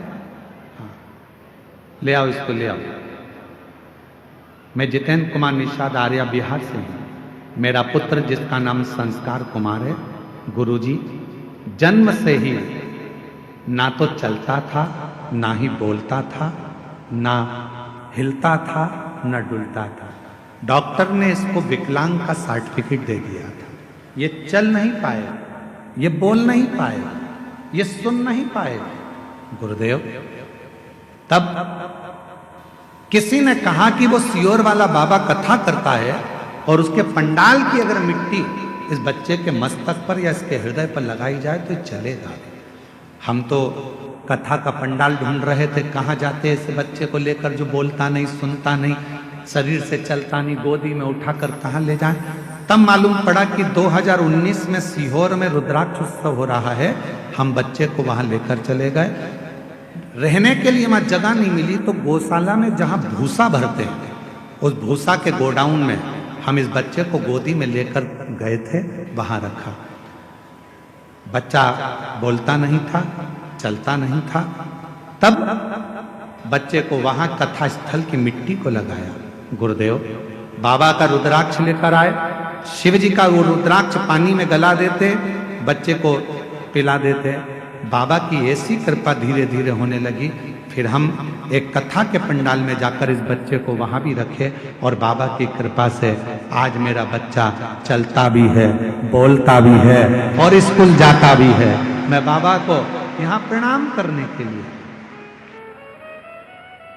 A: हाँ, ले आओ इसको, ले आओ। मैं जितेंद्र कुमार निषाद आर्या बिहार से हूं। मेरा पुत्र जिसका नाम संस्कार कुमार है, गुरुजी जन्म से ही ना तो चलता था, ना ही बोलता था, ना हिलता था, ना डुलता था। डॉक्टर ने इसको विकलांग का सर्टिफिकेट दे दिया था। ये चल नहीं पाए, ये बोल नहीं पाए, ये सुन नहीं पाए। गुरुदेव, तब किसी ने कहा कि वो सीहोर वाला बाबा कथा करता है और उसके पंडाल की अगर मिट्टी इस बच्चे के मस्तक पर या इसके हृदय पर लगाई जाए तो चलेगा। हम तो कथा का पंडाल ढूंढ रहे थे, कहाँ जाते ऐसे बच्चे को लेकर जो बोलता नहीं, सुनता नहीं, शरीर से चलता नहीं, गोदी में उठाकर कहाँ ले जाएं। तब मालूम पड़ा कि 2019 में सीहोर में रुद्राक्ष उत्सव हो रहा है। हम बच्चे को वहां लेकर चले गए। रहने के लिए वहां जगह नहीं मिली तो गौशाला में जहां भूसा भरते हैं, उस भूसा के गोडाउन में हम इस बच्चे को गोदी में लेकर गए थे, वहां रखा। बच्चा बोलता नहीं था, चलता नहीं था। तब बच्चे को वहां कथा स्थल की मिट्टी को लगाया। गुरुदेव बाबा का रुद्राक्ष लेकर आए, शिव जी का वो रुद्राक्ष पानी में गला देते, बच्चे को पिला देते। बाबा की ऐसी कृपा धीरे धीरे होने लगी। फिर हम एक कथा के पंडाल में जाकर इस बच्चे को वहां भी रखे और बाबा की कृपा से आज मेरा बच्चा चलता भी है, बोलता भी है और स्कूल जाता भी है। मैं बाबा को यहाँ प्रणाम करने के लिए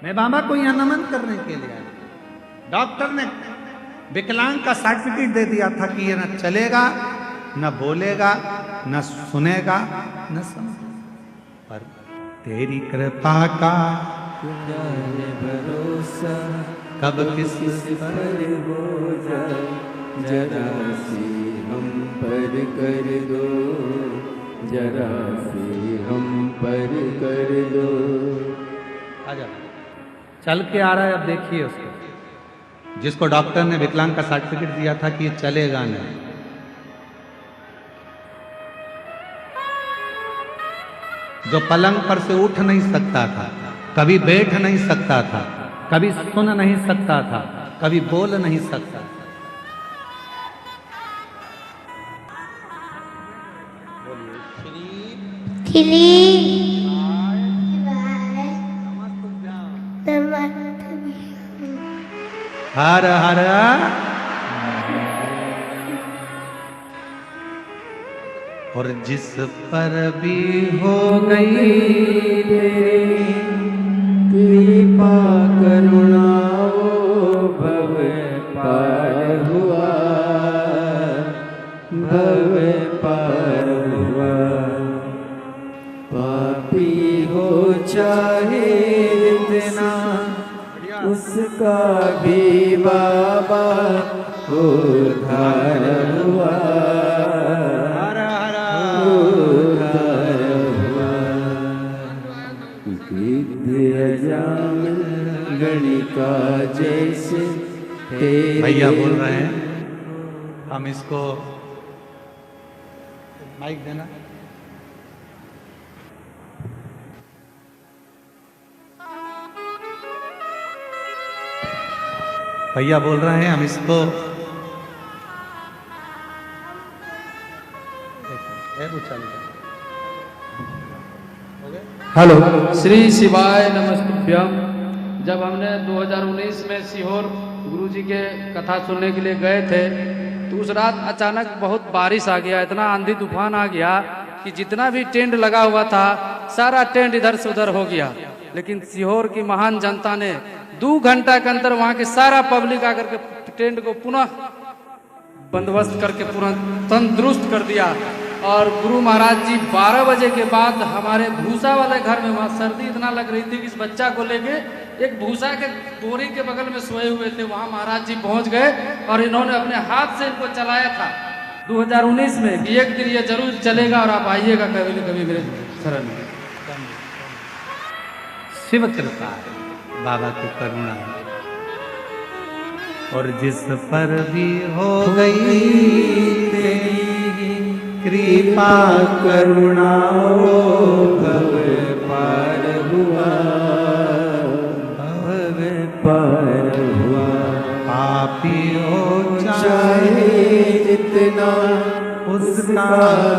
A: मैं बाबा को यहाँ नमन करने के लिए आया। डॉक्टर ने विकलांग का सर्टिफिकेट दे दिया था कि ये न चलेगा, न बोलेगा, न सुनेगा, न समझेगा, पर तेरी कृपा का
B: क्या है भरोसा,
A: कब किस
B: पर हो जाए, जरा सी हम पर कर दो, जरा सी हम पर कर दो।
A: आजा, चल के आ रहा है। अब देखिए उसको, जिसको डॉक्टर ने विकलांग का सर्टिफिकेट दिया था कि ये चलेगा नहीं। जो पलंग पर से उठ नहीं सकता था, कभी बैठ नहीं सकता था, कभी सुन नहीं सकता था, कभी बोल नहीं सकता था। हर हर और जिस पर भी हो गई
B: तेरी कृपा करुणा वो भव पार हुआ, भव पार हुआ। पापी हो चाहे इतना, उसका भी बाबा उद्धार हुआ, उद्धार हुआ। गणिका जैसे
A: भैया बोल रहे हैं, हम इसको माइक देना। भैया बोल रहे हैं, हम इसको
C: हेलो, श्री शिवाय नमस्तुभ्यम। जब हमने 2019 में सीहोर गुरुजी के कथा सुनने के लिए गए थे, तो उस रात अचानक बहुत बारिश आ गया, इतना आंधी तूफान आ गया कि जितना भी टेंट लगा हुआ था सारा टेंट इधर से उधर हो गया। लेकिन सीहोर की महान जनता ने 2 घंटा के अंदर वहां के सारा पब्लिक आकर के टेंट को पुनः बंदोबस्त करके पूरा तंदुरुस्त कर दिया। और गुरु महाराज जी 12 बजे के बाद हमारे भूसा वाले घर में, वहाँ सर्दी इतना लग रही थी कि इस बच्चा को लेके एक भूसा के बोरी के बगल में सोए हुए थे, वहाँ महाराज जी पहुँच गए और इन्होंने अपने हाथ से इनको चलाया था 2019 में कि एक दिन ये जरूर चलेगा और आप आइएगा कभी न कभी मेरे शरण में।
A: शिव कृपा है, बाबा की करुणा है। और जिस पर भी हो गई तेरी कृपा करुणा वो
B: भव पार हुआ, भव पार हुआ।
A: पापी हो
B: चाहे जितना, उसका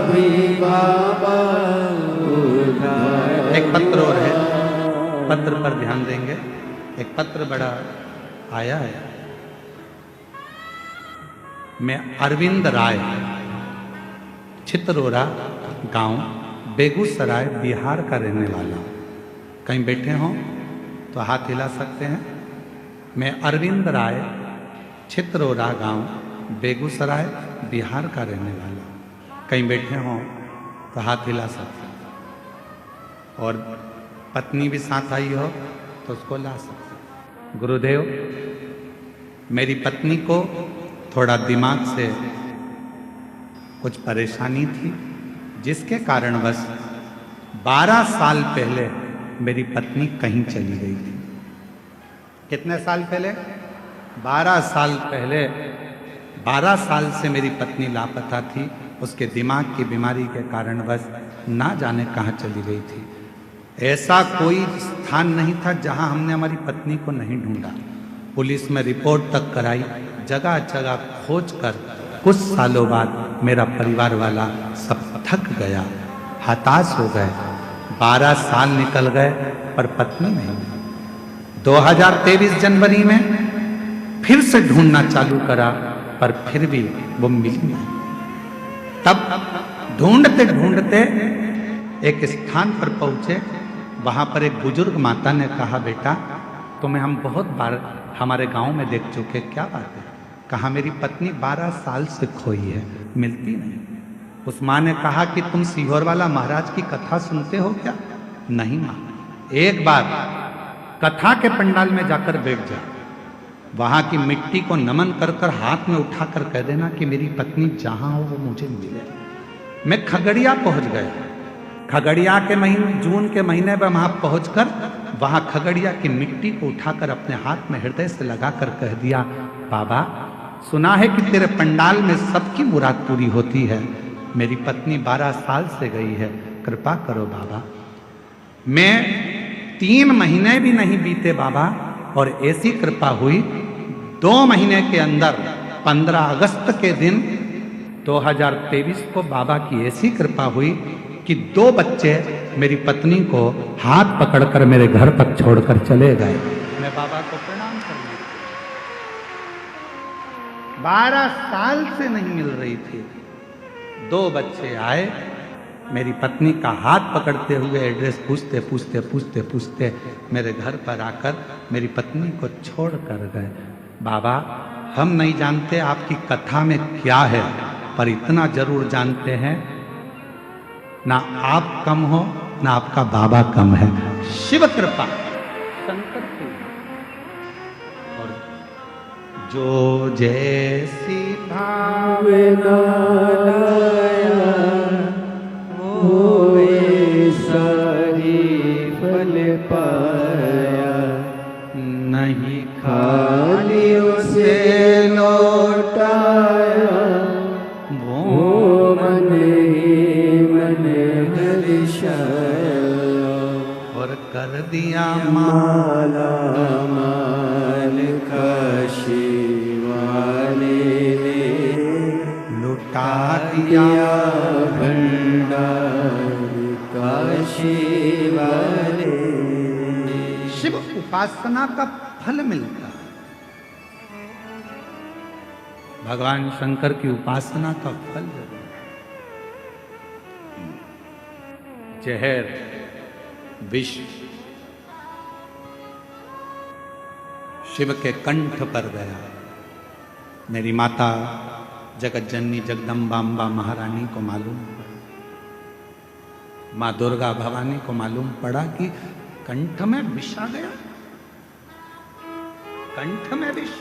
B: भी बाबा उद्धार।
A: एक पत्र और है, पत्र पर ध्यान देंगे। एक पत्र बड़ा आया है। मैं अरविंद राय, चित्रोरा गांव, बेगूसराय, बिहार का रहने वाला हूँ। कहीं बैठे हों तो हाथ हिला सकते हैं। मैं अरविंद राय, चित्रोरा गांव, बेगूसराय, बिहार का रहने वाला हूँ। कहीं बैठे हों तो हाथ हिला सकते हैं। और पत्नी भी साथ आई हो तो उसको ला सकते हैं। गुरुदेव, मेरी पत्नी को थोड़ा दिमाग से कुछ परेशानी थी, जिसके कारणवश 12 साल पहले मेरी पत्नी कहीं चली गई थी। कितने साल पहले? 12 साल पहले। 12 साल से मेरी पत्नी लापता थी। उसके दिमाग की बीमारी के कारणवश ना जाने कहाँ चली गई थी। ऐसा कोई स्थान नहीं था जहां हमने हमारी पत्नी को नहीं ढूंढा। पुलिस में रिपोर्ट तक कराई, जगह जगह खोज कर कुछ सालों बाद मेरा परिवार वाला सब थक गया, हताश हो गए। 12 साल निकल गए पर पत्नी नहीं मिली। 2023 जनवरी में फिर से ढूंढना चालू करा पर फिर भी वो मिली नहीं। तब ढूंढते ढूंढते एक स्थान पर पहुंचे। वहां पर एक बुजुर्ग माता ने कहा, बेटा तुम्हें हम बहुत बार हमारे गांव में देख चुके, क्या बात है? कहा मेरी पत्नी 12 साल से खोई है, मिलती नहीं। उस माँ ने कहा कि तुम सीहोर वाला महाराज की कथा सुनते हो क्या? नहीं माँ, एक बार कथा के पंडाल में जाकर बैठ जा, वहां की मिट्टी को नमन कर कर हाथ में उठाकर कह देना कि मेरी पत्नी जहां हो वो मुझे मिले। मैं खगड़िया पहुंच गया। खगड़िया के महीने, जून के महीने में वहां पहुंचकर वहां खगड़िया की मिट्टी को उठाकर अपने हाथ में हृदय से लगाकर कह दिया, बाबा सुना है कि तेरे पंडाल में सबकी मुराद पूरी होती है, मेरी पत्नी 12 साल से गई है, कृपा करो बाबा। मैं 3 महीने भी नहीं बीते बाबा, और ऐसी कृपा हुई 2 महीने के अंदर 15 अगस्त के दिन 2023 को बाबा की ऐसी कृपा हुई कि 2 बच्चे मेरी पत्नी को हाथ पकड़कर मेरे घर तक छोड़कर चले गए। मैं बाबा को प्रणाम करने 12 साल से नहीं मिल रही थी। 2 बच्चे आए, मेरी पत्नी का हाथ पकड़ते हुए एड्रेस पूछते पूछते पूछते पूछते मेरे घर पर आकर मेरी पत्नी को छोड़ कर गए। बाबा हम नहीं जानते आपकी कथा में क्या है, पर इतना जरूर जानते हैं, ना आप कम हो ना आपका बाबा कम है। शिव कृपा शंकर की। और जो जैसी
B: भावना लाया होए सारी फल पाया,
A: नहीं
B: खाली उसे लौटाया, वो मन ही मन हर्षाया,
A: और कर दिया
B: माला माल काशी वाले ने
A: लुटा
B: दिया भंडार काशी वाले।
A: शिव उपासना का फल मिलता है। भगवान शंकर की उपासना का फल जरूर। जहर विष शिव के कंठ पर गया। मेरी माता जगत जननी जगदम्बा अम्बा महारानी को मालूम पड़ा, माँ दुर्गा भवानी को मालूम पड़ा कि कंठ में विष आ गया, कंठ में विष।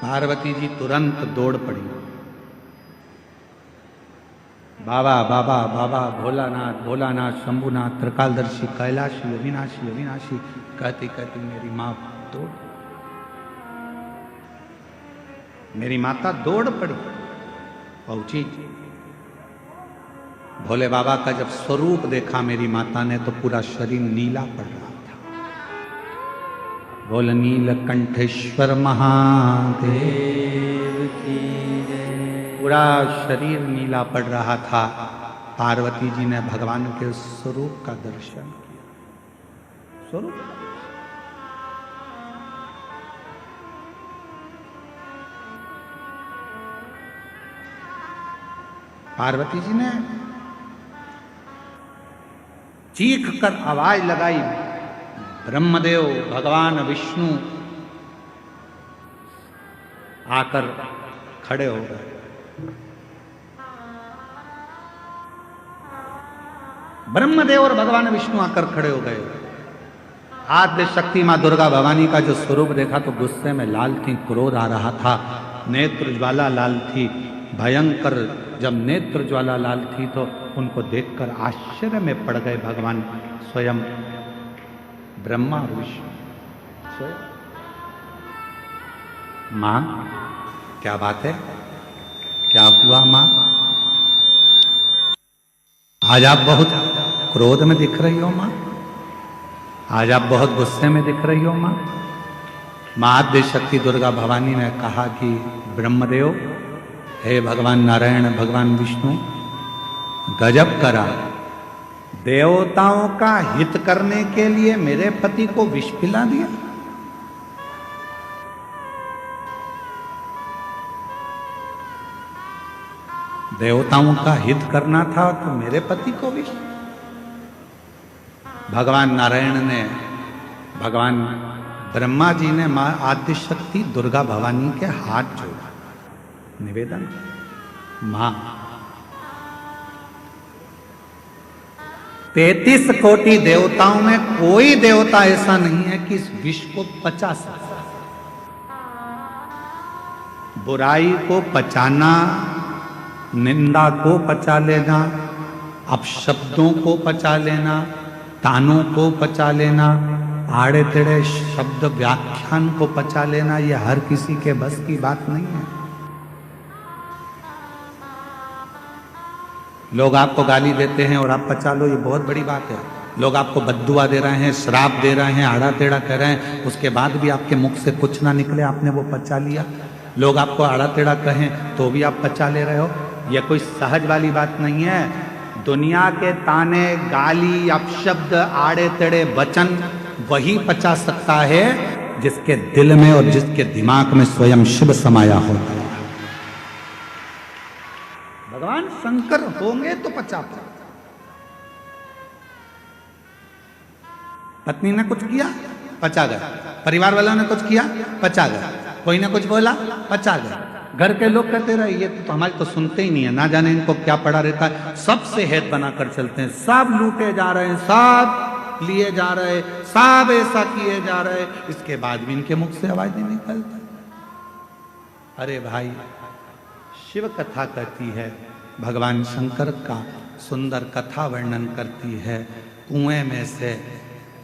A: पार्वती जी तुरंत दौड़ पड़ी, बाबा बाबा बाबा भोलानाथ भोलानाथ शंभुनाथ त्रिकालदर्शी कैलाशी अविनाशी अविनाशी कहती कहती मेरी माँ दौड़, मेरी माता दौड़ पड़ी, पहुंची। भोले बाबा का जब स्वरूप देखा मेरी माता ने तो पूरा शरीर नीला पड़ रहा था। बोल नीलकंठेश्वर महादेव की जय। पूरा शरीर नीला पड़ रहा था। पार्वती जी ने भगवान के स्वरूप का दर्शन किया। स्वरूप पार्वती जी ने चीख कर आवाज लगाई, ब्रह्मदेव भगवान विष्णु आकर खड़े हो गए। ब्रह्मदेव और भगवान विष्णु आकर खड़े हो गए। आद्य शक्ति मां दुर्गा भवानी का जो स्वरूप देखा तो गुस्से में लाल थी, क्रोध आ रहा था, नेत्र ज्वाला लाल थी, भयंकर। जब नेत्र ज्वाला लाल थी तो उनको देखकर आश्चर्य में पड़ गए भगवान स्वयं ब्रह्मा और विष्णु स्वयं। मां क्या बात है, क्या हुआ मां? आज आप बहुत क्रोध में दिख रही हो मां, आज आप बहुत गुस्से में दिख रही हो मां। मां आद्य शक्ति दुर्गा भवानी ने कहा कि ब्रह्मदेव, हे भगवान नारायण भगवान विष्णु, गजब करा, देवताओं का हित करने के लिए मेरे पति को विष पिला दिया। देवताओं का हित करना था तो मेरे पति को भी। भगवान नारायण ने, भगवान ब्रह्मा जी ने मां आदि शक्ति दुर्गा भवानी के हाथ जोड़ा, निवेदन, मां 33 कोटि देवताओं में कोई देवता ऐसा नहीं है कि इस विश्व को पचा सकता। बुराई को पचाना, निंदा को पचा लेना, अपशब्दों को पचा लेना, तानों को पचा लेना, आड़े टेढ़े शब्द व्याख्यान को पचा लेना, यह हर किसी के बस की बात नहीं है। लोग आपको गाली देते हैं और आप पचा लो, ये बहुत बड़ी बात है। लोग आपको बद्दुआ दे रहे हैं, श्राप दे रहे हैं, आड़ा टेढ़ा कह रहे हैं, उसके बाद भी आपके मुख से कुछ ना निकले, आपने वो पचा लिया। लोग आपको आड़ा टेढ़ा कहें तो भी आप पचा ले रहे हो, यह कोई सहज वाली बात नहीं है। दुनिया के ताने, गाली, अपशब्द, आड़े टेढ़े वचन वही पचा सकता है जिसके दिल में और जिसके दिमाग में स्वयं शिव समाया होता है। भगवान शंकर होंगे तो पचा पाओ। पत्नी ने कुछ किया, पचा गया। परिवार वालों ने कुछ किया, पचा गया। कोई ने कुछ बोला, पचा गया। घर के लोग कहते रहे ये तो हमारे तो सुनते ही नहीं है, ना जाने इनको क्या पड़ा रहता है, सबसे हेत बनाकर चलते हैं, सब लूटे जा रहे हैं, सब लिए जा रहे, सब ऐसा किए जा रहे, इसके बाद भी इनके मुख से आवाज नहीं निकलती। अरे भाई, शिव कथा कहती है, भगवान शंकर का सुंदर कथा वर्णन करती है। कुएं में से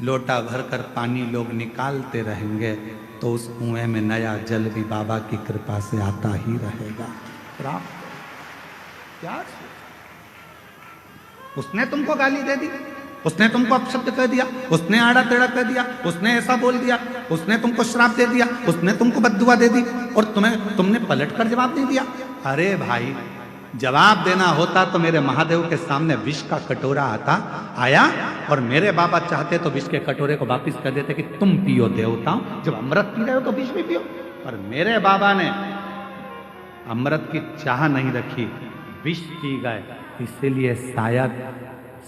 A: लोटा भरकर पानी लोग निकालते रहेंगे तो उस कुएं में नया जल भी बाबा की कृपा से आता ही रहेगा। प्राप्त क्या? उसने तुमको गाली दे दी, उसने तुमको अपशब्द कह दिया, उसने आड़ा टेढ़ा कह दिया, उसने ऐसा बोल दिया, उसने तुमको श्राप दे दिया, उसने तुमको बद्दुआ दे दी और तुमने पलट कर जवाब नहीं दिया। अरे भाई, जवाब देना होता तो मेरे महादेव के सामने विष का कटोरा आया और मेरे बाबा चाहते तो विष के कटोरे को वापिस कर देते कि तुम पियो देवताओं, जब अमृत पी रहे हो तो विष भी पियो। पर मेरे बाबा ने अमृत की चाह नहीं रखी, विष पी गए। इसीलिए शायद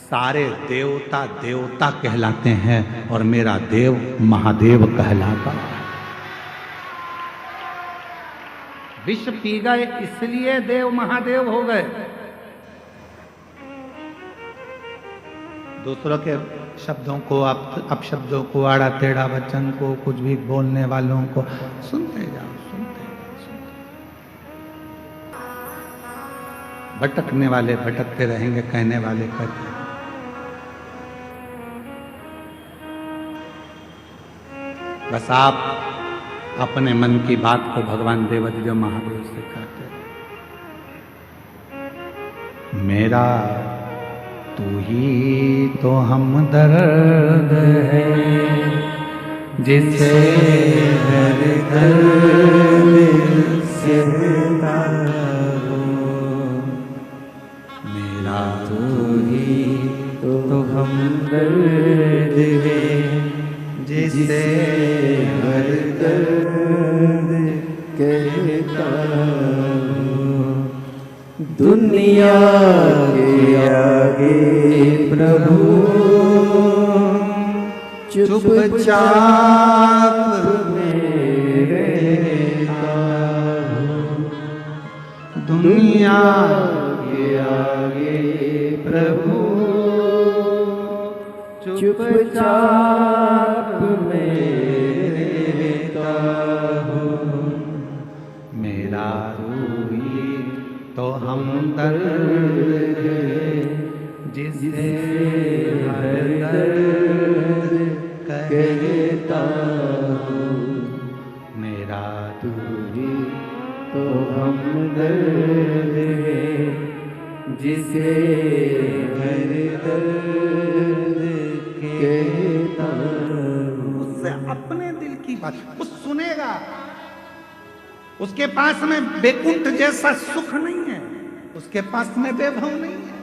A: सारे देवता देवता कहलाते हैं और मेरा देव महादेव कहलाता। विष पी गए इसलिए देव महादेव हो गए। दूसरों के शब्दों को, अपशब्दों को, आड़ा टेढ़ा वचन को, कुछ भी बोलने वालों को सुनते जाओ, सुनते जाओ। भटकने वाले भटकते रहेंगे, कहने वाले कहते रहेंगे। बस आप अपने मन की बात को भगवान देवाधिदेव महादेव से कहते, मेरा तू ही तो हमदर्द है, जिसे हर दर्द सहता हूँ। मेरा तू ही तो हमदर्द है, जिसे हर दर्द कहता हूँ। दुनिया के आगे प्रभु चुपचाप में रहता हूँ। दुनिया के आगे प्रभु चुपचाप में रहता हूँ। मेरा तू ही तो हमदर्द है, जिसे हर दर्द कहता हूँ। मेरा तू ही तो हमदर्द है, जिसे हर दर्द कहता हूँ। उससे अपने दिल की बात वो सुनेगा। उसके पास में बैकुंठ जैसा सुख नहीं है, उसके पास में वैभव नहीं है।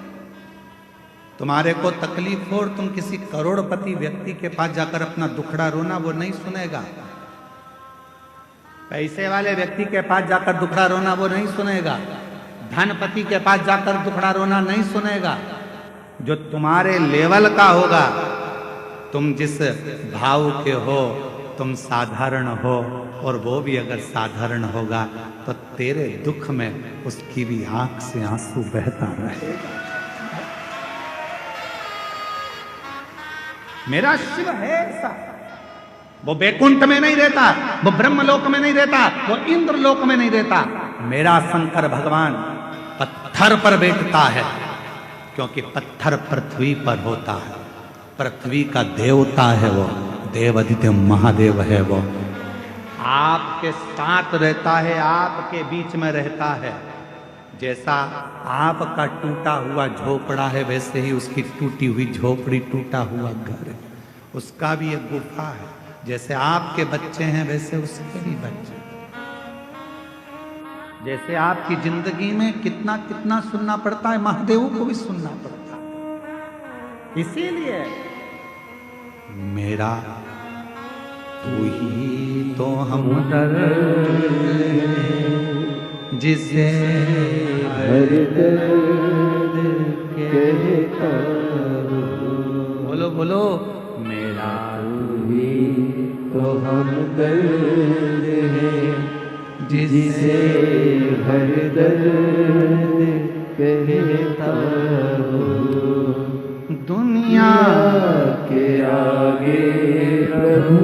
A: तुम्हारे को तकलीफ हो और तुम किसी करोड़पति व्यक्ति के पास जाकर अपना दुखड़ा रोना, वो नहीं सुनेगा। पैसे वाले व्यक्ति के पास जाकर दुखड़ा रोना वो नहीं सुनेगा। धनपति के पास जाकर दुखड़ा रोना नहीं सुनेगा। जो तुम्हारे लेवल का होगा, तुम जिस भाव के हो, तुम साधारण हो, और वो भी अगर साधारण होगा तो तेरे दुख में उसकी भी आंख से आंसू बहता रहेगा। मेरा शिव है ऐसा, वो बैकुंठ में नहीं रहता, वो ब्रह्मलोक में नहीं रहता, वो इंद्रलोक में नहीं रहता। मेरा शंकर भगवान पत्थर पर बैठता है, क्योंकि पत्थर पृथ्वी पर होता है। पृथ्वी का देवता है वो, देवादित्य महादेव है वो। आपके साथ रहता है, आपके बीच में रहता है। जैसा आपका टूटा हुआ झोपड़ा है, वैसे ही उसकी टूटी हुई झोपड़ी, टूटा हुआ घर है। उसका भी एक गुफा है। जैसे आपके बच्चे हैं, वैसे उसके भी बच्चे। जैसे आपकी जिंदगी में कितना कितना सुनना पड़ता है, महादेव को भी सुनना पड़ता है। इसीलिए मेरा तू ही तो हमदर्द जिसे
B: हर दर्द कहता
A: बोलो बोलो, मेरा
B: तू ही तो हमदर्द है जिसे हर दर्द कहता हूँ।
A: दुनिया
B: के आगे प्रभु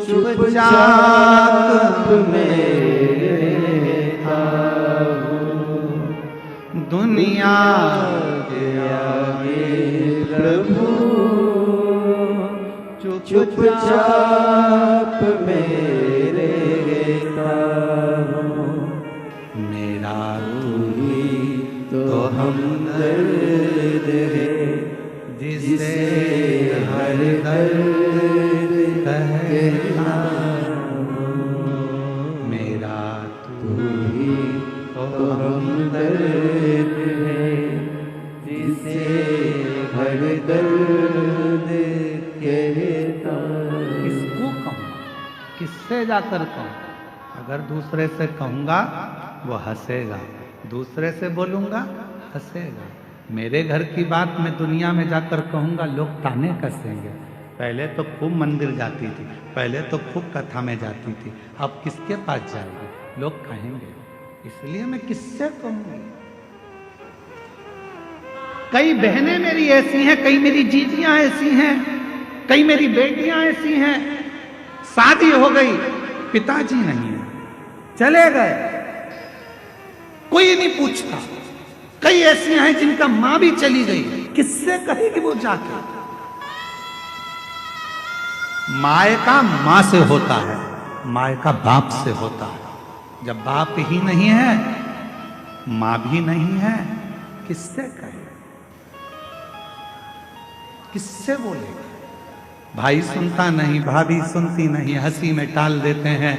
B: चुपचाप में रहता हूँ।
A: दुनिया
B: के आगे प्रभु चुपचाप में रहता हूँ।
A: मेरा
B: तू ही तो हमदर्द है जिसे हर दर्द कहता हूँ।
A: मेरा
B: तू ही तो हमदर्द है जिसे हर दर्द कहता हूँ।
A: किसको कहूँ, किससे जाकर कहूँ? अगर दूसरे से कहूँगा वो हंसेगा, दूसरे से बोलूँगा हंसेगा। मेरे घर की बात मैं दुनिया में जाकर कहूँगा, लोग ताने कसेंगे। पहले तो खूब मंदिर जाती थी, पहले तो खूब कथा में जाती थी, अब किसके पास जाएगी? लोग कहेंगे। इसलिए मैं किससे कहूँगी? कई बहनें मेरी ऐसी हैं, कई मेरी जीजियां ऐसी हैं, कई मेरी बेटियां ऐसी हैं, शादी हो गई, पिताजी नहीं है, चले गए, कोई नहीं पूछता। कई ऐसी हैं जिनका मां भी चली गई, किससे कहेगी वो जाके? मायका मां से होता है, मायका बाप से होता है। जब बाप ही नहीं है, मां भी नहीं है, किससे कहे, किससे बोलेगा? भाई सुनता नहीं, भाभी सुनती नहीं, हंसी में टाल देते हैं,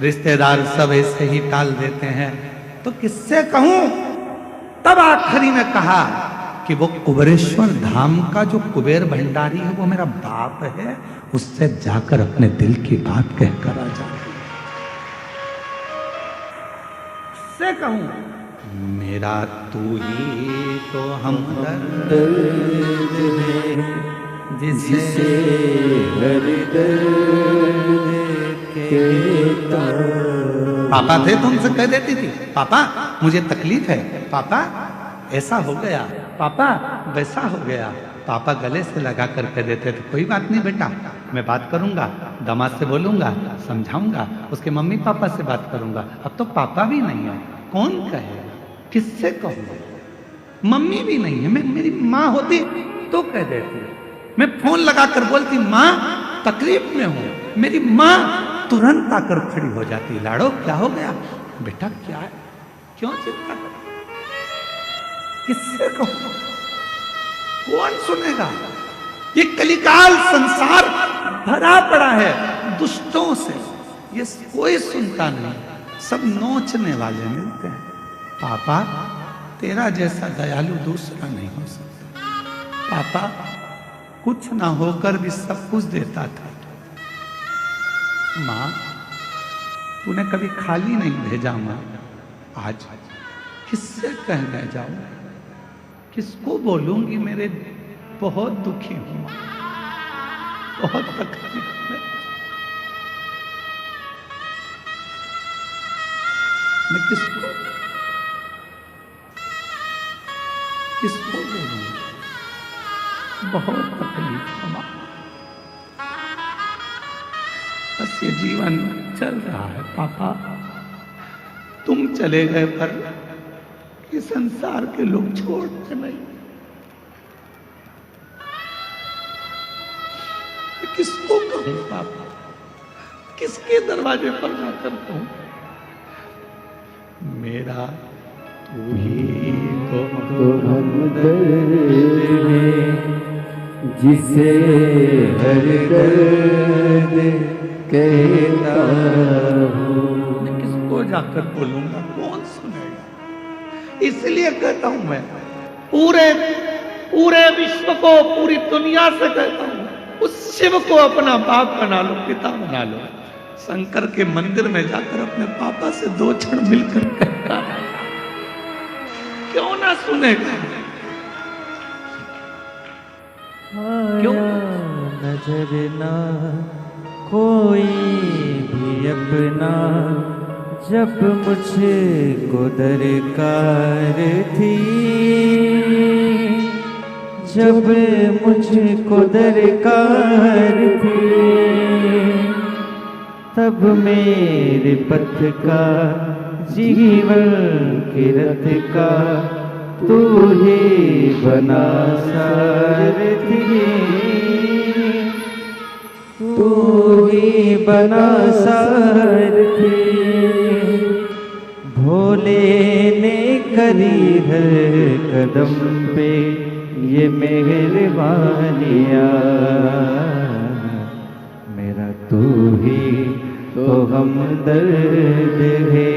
A: रिश्तेदार सब ऐसे ही टाल देते हैं, तो किससे कहूं? तब आखिरी में कहा कि वो कुबेरेश्वर धाम का जो कुबेर भंडारी है वो मेरा बाप है, उससे जाकर अपने दिल की बात कहकर आ जा। किससे कहूं? मेरा तू ही तो हमदर्द जिसे
B: हर दर्द कहता हूँ।
A: पापा थे तो उनसे कह देती थी, पापा मुझे तकलीफ है, पापा ऐसा हो गया, पापा वैसा हो गया। पापा गले से लगा कर कह देते थे, कोई बात नहीं बेटा, मैं बात करूंगा, दामाद से बोलूंगा, समझाऊंगा, उसके मम्मी पापा से बात करूंगा। अब तो पापा भी नहीं है, कौन कहे, किससे कहूँ? मम्मी भी नहीं है, मैं मेरी माँ होती तो कह देती, मैं फोन लगा कर बोलती माँ तकलीफ में हूं, मेरी माँ तुरंत आकर खड़ी हो जाती, लाड़ो क्या हो गया बेटा, क्या है, क्यों चिंता कर, किससे कहूं? कौन सुनेगा? ये कलिकाल संसार भरा पड़ा है दुष्टों से, ये कोई सुनता नहीं, सब नोचने वाले मिलते हैं। पापा तेरा जैसा दयालु दूसरा नहीं हो सकता, पापा कुछ ना होकर भी सब कुछ देता था। माँ तूने कभी खाली नहीं भेजा माँ, आज किससे कहने जाऊं, किसको बोलूंगी? मेरे बहुत दुखी हूं, बहुत तकलीफ में। मैं किसको बोलूं? बहुत तकलीफ है। बस ये जीवन चल रहा है पापा। तुम चले गए पर ये संसार के लोग छोड़ते नहीं। मैं किसको कहूं पापा? किसके दरवाजे पर जाकर कहूं? मेरा तू ही तो
B: हमदर्द है, जिसे हर दर्द कहता हूँ।
A: मैं किसको जाकर बोलूंगा? कौन सुनेगा? इसलिए कहता हूं मैं पूरे विश्व को, पूरी दुनिया से कहता हूं, उस शिव को अपना बाप बना लो, पिता बना लो। शंकर के मंदिर में जाकर अपने पापा से 2 क्षण मिलकर कहता है, क्यों ना सुनेगा? क्यों
B: नजर ना कोई भी अपना, जब मुझको दरकार थी, जब मुझको दरकार थी, तब मेरे पथ का, जीवन के रथ का तू ही बना सारथी, तू ही बना सारथी। भोले ने करी हर कदम पे ये मेहरबानियाँ, मेरा तू ही तो हमदर्द है,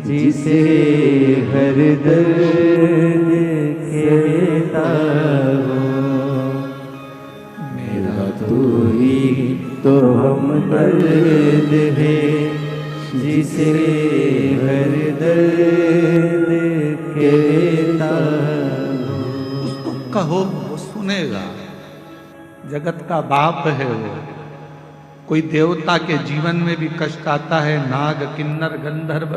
B: जिसे हर दर्द कहता हूँ। मेरा तू ही तो हमदर्द है, जिसे हर दर्द कहता हूँ।
A: उसको कहो, वो सुनेगा। जगत का बाप है वो। कोई देवता के जीवन में भी कष्ट आता है, नाग किन्नर गंधर्व,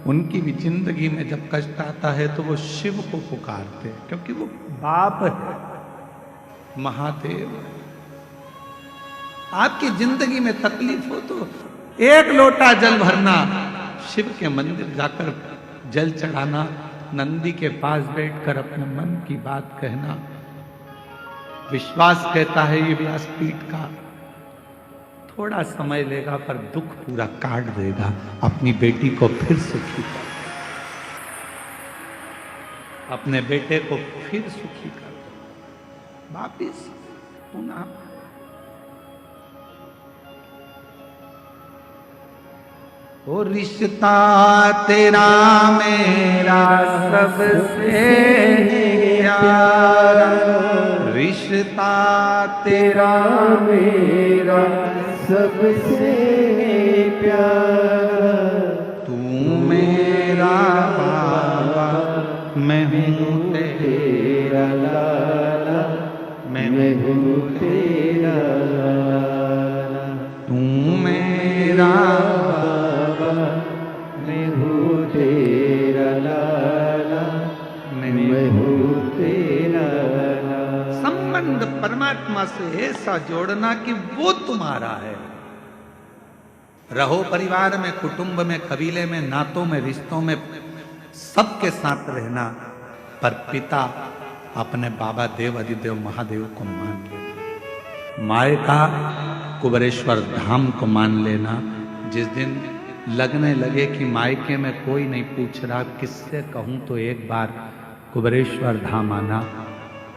A: उनकी भी जिंदगी में जब कष्ट आता है तो वो शिव को पुकारते हैं, क्योंकि वो बाप है, महादेव। आपकी जिंदगी में तकलीफ हो तो 1 लोटा जल भरना, शिव के मंदिर जाकर जल चढ़ाना, नंदी के पास बैठकर अपने मन की बात कहना। विश्वास कहता है ये व्यासपीठ का थोड़ा समय लेगा पर दुख पूरा काट देगा। अपनी बेटी को फिर सुखी कर, अपने बेटे को फिर सुखी कर, वापिस पुनः। ओ रिश्ता तेरा मेरा सबसे प्यारा, रिश्ता तेरा
B: मेरा सबसे प्यारा,
A: तू मेरा बाबा, मैं हूँ
B: तेरा लाला, मैं हूँ तेरा लाला।
A: तू मेरा
B: बाबा, मैं हूँ तेरा लाला, मैं हूँ तेरा लाला।
A: संबंध परमात्मा से ऐसा जोड़ना कि वो तुम्हारा है। रहो परिवार में, कुटुंब में, कबीले में, नातों में, रिश्तों में, सबके साथ रहना, पर पिता अपने बाबा देव अधिदेव महादेव को मान लेना, माए का कुबरेश्वर धाम को मान लेना। जिस दिन लगने लगे कि मायके में कोई नहीं पूछ रहा, किससे कहूं, तो एक बार कुबरेश्वर धाम आना,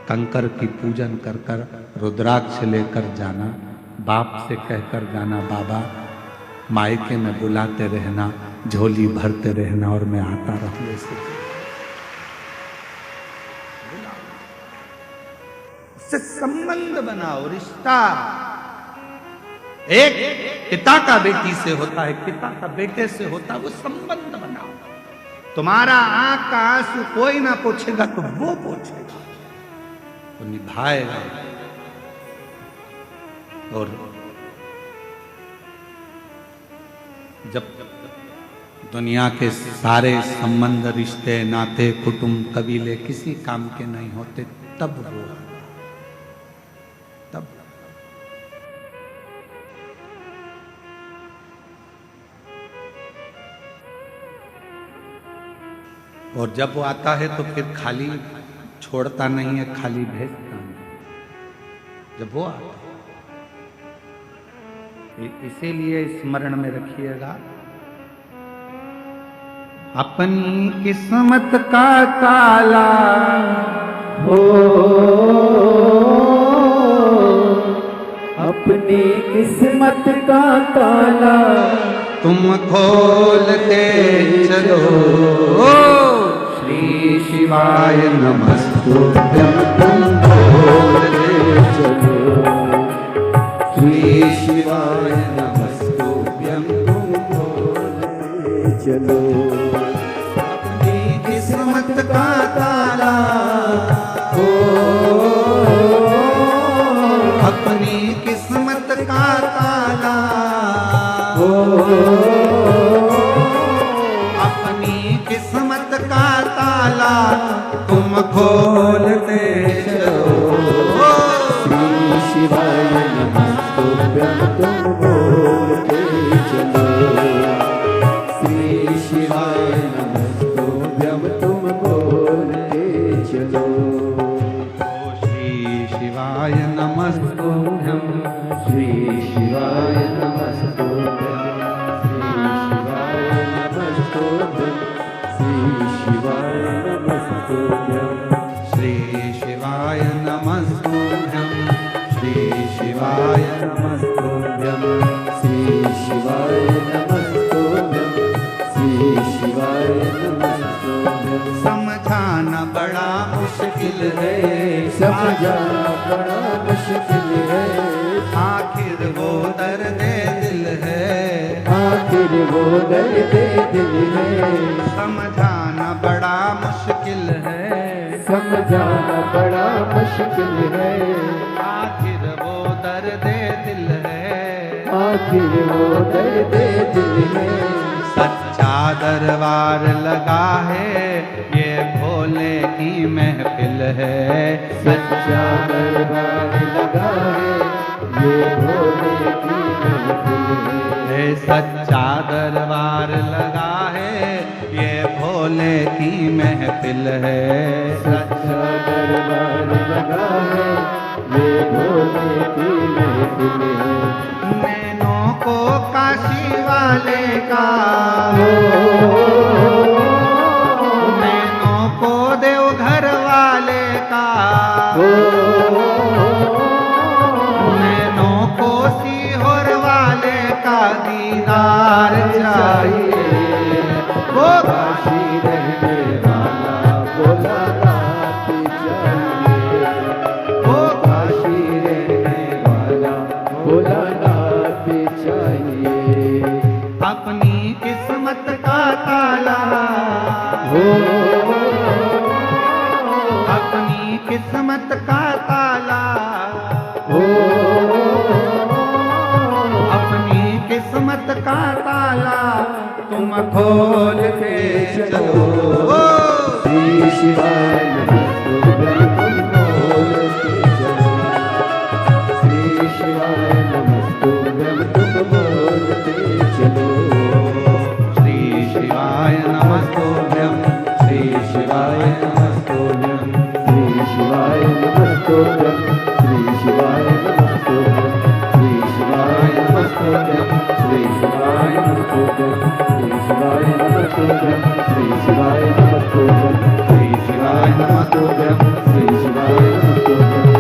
A: कंकर की पूजन कर कर रुद्राक्ष लेकर जाना, बाप से कहकर जाना, बाबा मायके में बुलाते रहना, झोली भरते रहना और मैं आता रहूंगा। से संबंध बनाओ, रिश्ता। एक पिता का बेटी से होता है, पिता का बेटे से होता है, वो संबंध बनाओ। तुम्हारा आंख का आंसू कोई ना पूछेगा तो वो पूछेगा, तो निभाएगा। और जब दुनिया के सारे संबंध, रिश्ते, नाते, कुटुंब, कबीले किसी काम के नहीं होते, तब वो तब और जब वो आता है तो फिर खाली छोड़ता नहीं है, खाली भेजता नहीं। जब वो आता है, इसीलिए स्मरण में रखिएगा, अपनी किस्मत का ताला
B: हो, अपनी किस्मत का ताला
A: तुम खोलते चलो। श्री शिवाय नमस्तुभ्यं, तुम खोलते चलो। श्री शिवाय नमस्तुभ्यं, तुम खोलते
B: चलो।
A: अपनी किस्मत का ताला हो, अपनी किस्मत का ताला हो, अपनी किस्मत का ताला तुम खोलते चलो।
B: श्री शिवाय नमस्तुभ्यं, तुम बोलते चलो। श्री शिवाय नमस्तुभ्यं, तुम बोलते चलो।
A: श्री शिवाय नमस्तुभ्यं,
B: श्री शिवाय नमस्तुभ्यं, श्री शिवाय नमस्तुभ्यं, श्री शिवाय नमस्तुभ्यं।
A: श्री शिवाय नमस्तुभ्यं, श्री शिवाय नमस्तुभ्यं,
B: श्री शिवाय नमस्तुभ्यं, श्री शिवाय नमस्तुभ्यं।
A: समझाना बड़ा मुश्किल है,
B: समझाना बड़ा मुश्किल है,
A: आखिर वो दर्द दिल है,
B: आखिर वो दर्द दिल है।
A: समझाना बड़ा मुश्किल है,
B: समझाना बड़ा मुश्किल है,
A: आखिर वो दर्द दिल है,
B: आखिर वो दर्द दिल है।
A: सच्चा दरबार लगा है, ये भोले की महफिल है।
B: सच्चा दरबार लगा है, ये भोले की महफिल है।
A: सच्चा दरबार लगा है, ये भोले की महफिल है।
B: सच्चा दरबार लगा है, ये भोले की महफिल है।
A: नैनों को काशी वाले का
B: हो,
A: नैनों को देवघर वाले का
B: हो,
A: नैनों को सीहोर वाले का दीदार चाहिए। वो
B: काशी रहने वाला भोला नाथ चाहिए।
A: वो
B: काशी रहने वाला भोला नाथ चाहिए।
A: अपनी किस्मत का ताला
B: हो,
A: अपनी किस्मत का ताला
B: हो,
A: अपनी किस्मत का ताला तुम खोल के चलो।
B: श्री शिवाय नमस्तुभ्यं, तुम बोलते चलो। श्री शिवाय नमस्तुभ्यं, तुम बोलते चलो।
A: श्री शिवाय नमस्तुभ्यं, श्री शिवाय नमस्तुभ्यं,
B: श्री शिवाय नमस्तुभ्यं, श्री शिवाय नमस्तुभ्यं, श्री शिवाय नमस्तुभ्यं, श्री शिवाय नमस्तुभ्यं, श्री शिवाय नमस्तुभ्यं, श्री शिवाय नमस्तुभ्यं, श्री शिवाय नमस्तुभ्यं, श्री शिवाय नमस्तुभ्यं,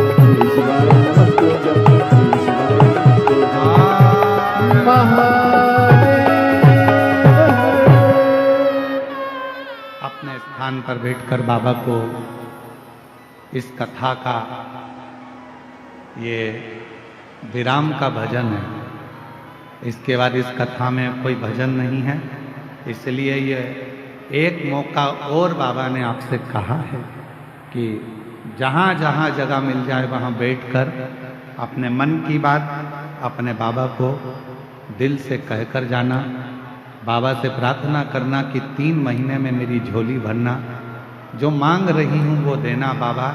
B: श्री शिवाय नमस्तुभ्यं, श्री शिवाय नमस्तुभ्यं। महादेव।
A: अपने स्थान पर बैठकर बाबा को इस कथा का ये विराम का भजन है। इसके बाद इस कथा में कोई भजन नहीं है, इसलिए ये एक मौका और बाबा ने आपसे कहा है कि जहाँ जहाँ जगह मिल जाए वहाँ बैठकर अपने मन की बात अपने बाबा को दिल से कहकर जाना। बाबा से प्रार्थना करना कि 3 महीने में मेरी झोली भरना, जो मांग रही हूँ वो देना बाबा।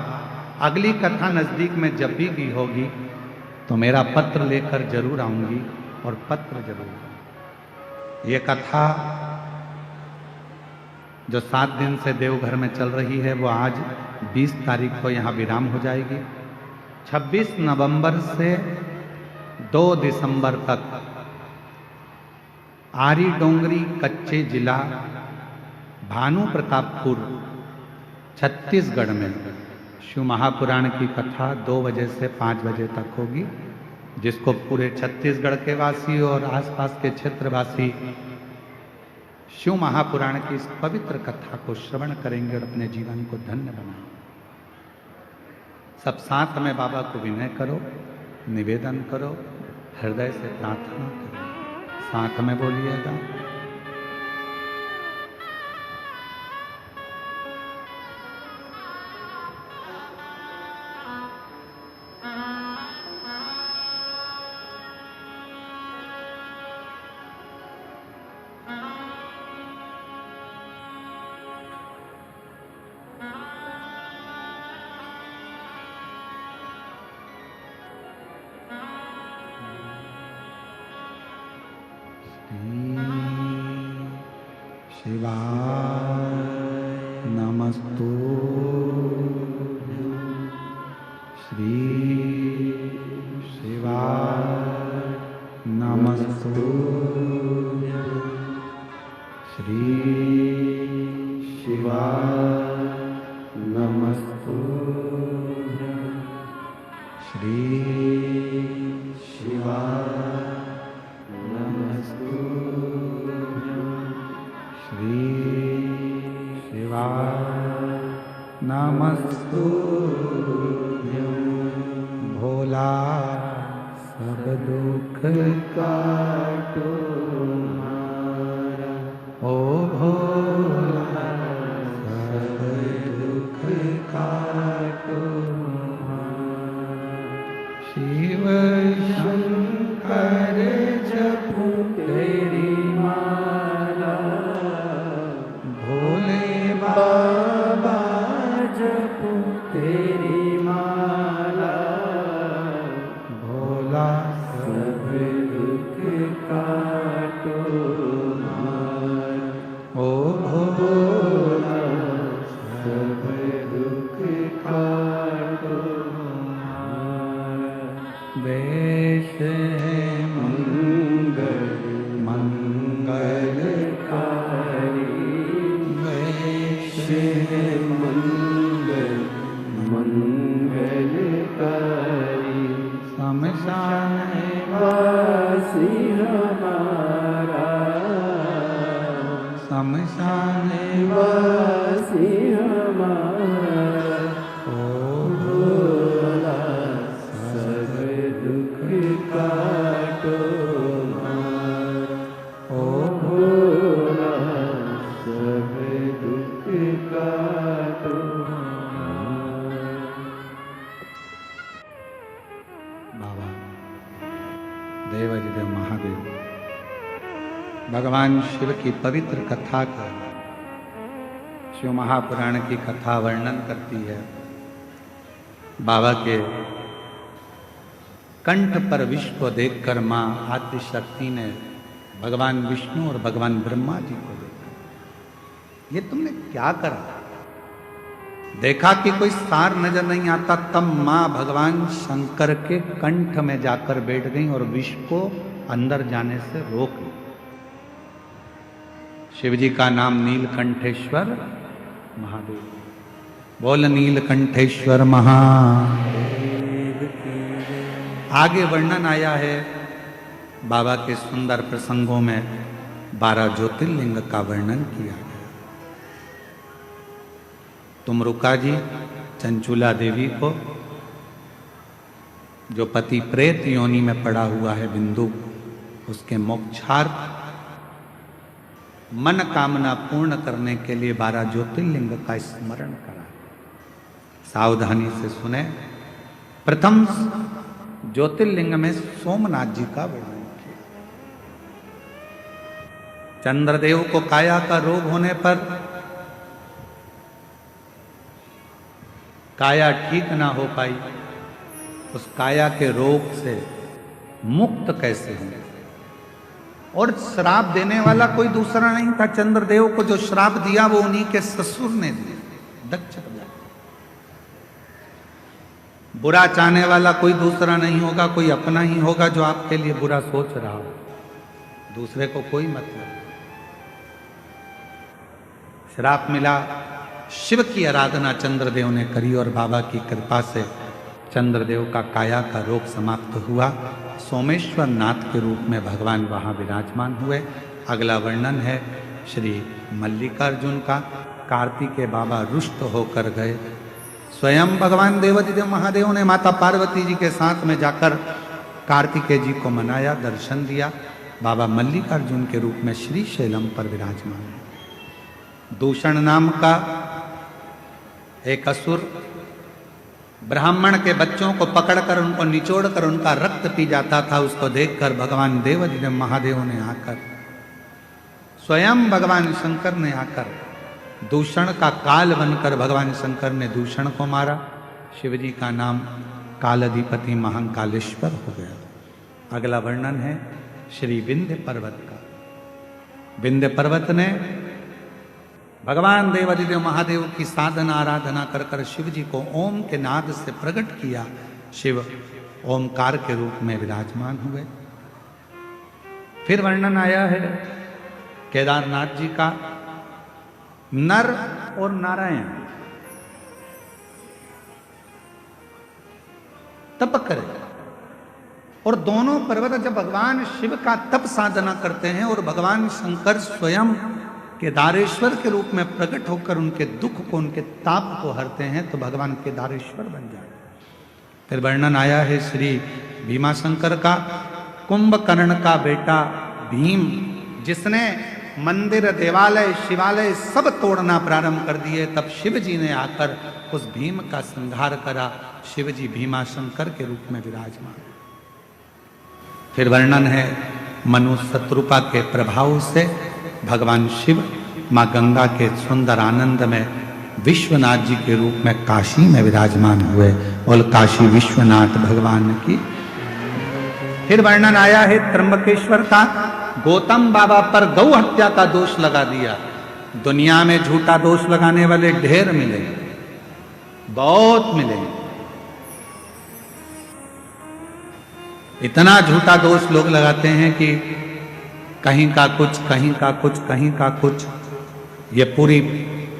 A: अगली कथा नज़दीक में जब भी होगी तो मेरा पत्र लेकर जरूर आऊँगी और पत्र जरूर। ये कथा जो 7 दिन से देवघर में चल रही है वो आज 20 तारीख को यहाँ विराम हो जाएगी। 26 नवंबर से 2 दिसंबर तक आरी डोंगरी कच्चे जिला भानु प्रतापपुर छत्तीसगढ़ में शिव महापुराण की कथा 2 बजे से 5 बजे तक होगी, जिसको पूरे छत्तीसगढ़ के वासी और आसपास के क्षेत्रवासी शिव महापुराण की इस पवित्र कथा को श्रवण करेंगे और अपने जीवन को धन्य बनाएंगे। सब साथ में बाबा को विनय करो, निवेदन करो, हृदय से प्रार्थना करो, साथ में बोलिएगा। शिवाय नमस्तु श्री शिवाय नमस्तु श्री शिवाय नमस्तु श्री शिवाय नमस्तु श्री शिवाय नमस्तु भोला सब दुख काटो हमारा, ओ भोला सब दुख काटो हमारा। शिव शंकर जपू तेरी माला, भोले बाबा जपू तेरी माला, भोला सब दुख काटो हमारा, ओ भोला सब दुख काटो हमारा। वेश है मंगल मंगलकारी, वेश है मंगल मंगलकारी, शमशान वासी हमारा, शमशान वासी हमारा, ओ भोला सब दुख काटो हमारा, ओ भोला सब दुख काटो हमारा। बाबा देवाधिदेव महादेव भगवान शिव की पवित्र कथा का शिव महापुराण की कथा वर्णन करती है। बाबा के कंठ पर विष को देखकर मां आदिशक्ति ने भगवान विष्णु और भगवान ब्रह्मा जी को देखा, ये तुमने क्या करा? देखा कि कोई सार नजर नहीं आता, तब मां भगवान शंकर के कंठ में जाकर बैठ गई और विष को अंदर जाने से रोक ली। शिव जी का नाम नीलकंठेश्वर महादेव। बोल नीलकंठेश्वर महादेव की। आगे वर्णन आया है बाबा के सुंदर प्रसंगों में 12 ज्योतिर्लिंग का वर्णन किया गया। तुमरुका जी चंचुला देवी को, जो पति प्रेत योनि में पड़ा हुआ है बिंदु, उसके मोक्षार्थ मन कामना पूर्ण करने के लिए 12 ज्योतिर्लिंग का स्मरण करा। सावधानी से सुने। प्रथम ज्योतिर्लिंग में सोमनाथ जी का वर्णन किया। चंद्रदेव को काया का रोग होने पर काया ठीक ना हो पाई, उस काया के रोग से मुक्त कैसे होंगे? और श्राप देने वाला कोई दूसरा नहीं था। चंद्रदेव को जो श्राप दिया वो उन्हीं के ससुर ने दिया, दक्ष प्रजापति। बुरा चाहने वाला कोई दूसरा नहीं होगा, कोई अपना ही होगा जो आपके लिए बुरा सोच रहा हो, दूसरे को कोई मतलब नहीं। श्राप मिला, शिव की आराधना चंद्रदेव ने करी और बाबा की कृपा से चंद्रदेव का काया का रोग समाप्त हुआ। सोमेश्वर नाथ के रूप में भगवान वहाँ विराजमान हुए। अगला वर्णन है श्री मल्लिकार्जुन का। कार्तिकेय बाबा रुष्ट होकर गए। स्वयं भगवान देवादिदेव महादेव ने माता पार्वती जी के साथ में जाकर कार्तिकेय जी को मनाया, दर्शन दिया। बाबा मल्लिकार्जुन के रूप में श्री शैलम पर विराजमान है। दूषण नाम का एक असुर ब्राह्मण के बच्चों को पकड़कर उनको निचोड़कर उनका रक्त पी जाता था। उसको देखकर भगवान देवादिदेव महादेव ने आकर, स्वयं भगवान शंकर ने आकर दूषण का काल बनकर भगवान शंकर ने दूषण को मारा। शिवजी का नाम कालाधिपति महाकालेश्वर हो गया। अगला वर्णन है श्री विंध्य पर्वत का। विंध्य पर्वत ने भगवान देवादिदेव महादेव की साधना आराधना कर कर शिव जी को ओम के नाद से प्रकट किया। शिव ओमकार के रूप में विराजमान हुए। फिर वर्णन आया है केदारनाथ जी का। नर और नारायण तप करे और दोनों पर्वत जब भगवान शिव का तप साधना करते हैं और भगवान शंकर स्वयं केदारेश्वर के रूप में प्रकट होकर उनके दुख को, उनके ताप को हरते हैं, तो भगवान केदारेश्वर बन जाते। फिर वर्णन आया है श्री भीमाशंकर का। कुंभकर्ण का बेटा भीम, जिसने मंदिर, देवालय, शिवालय सब तोड़ना प्रारंभ कर दिए, तब शिव जी ने आकर उस भीम का संहार करा। शिव जी भीमाशंकर के रूप में विराजमान। फिर वर्णन है मनु शत्रुपा के प्रभाव से भगवान शिव मां गंगा के सुंदर आनंद में विश्वनाथ जी के रूप में काशी में विराजमान हुए। और काशी विश्वनाथ भगवान की। फिर वर्णन आया है त्र्यंबकेश्वर का। गौतम बाबा पर गौ हत्या का दोष लगा दिया। दुनिया में झूठा दोष लगाने वाले ढेर मिलेंगे, बहुत मिलेंगे। इतना झूठा दोष लोग लगाते हैं कि कहीं का कुछ, कहीं का कुछ, कहीं का कुछ। ये पूरी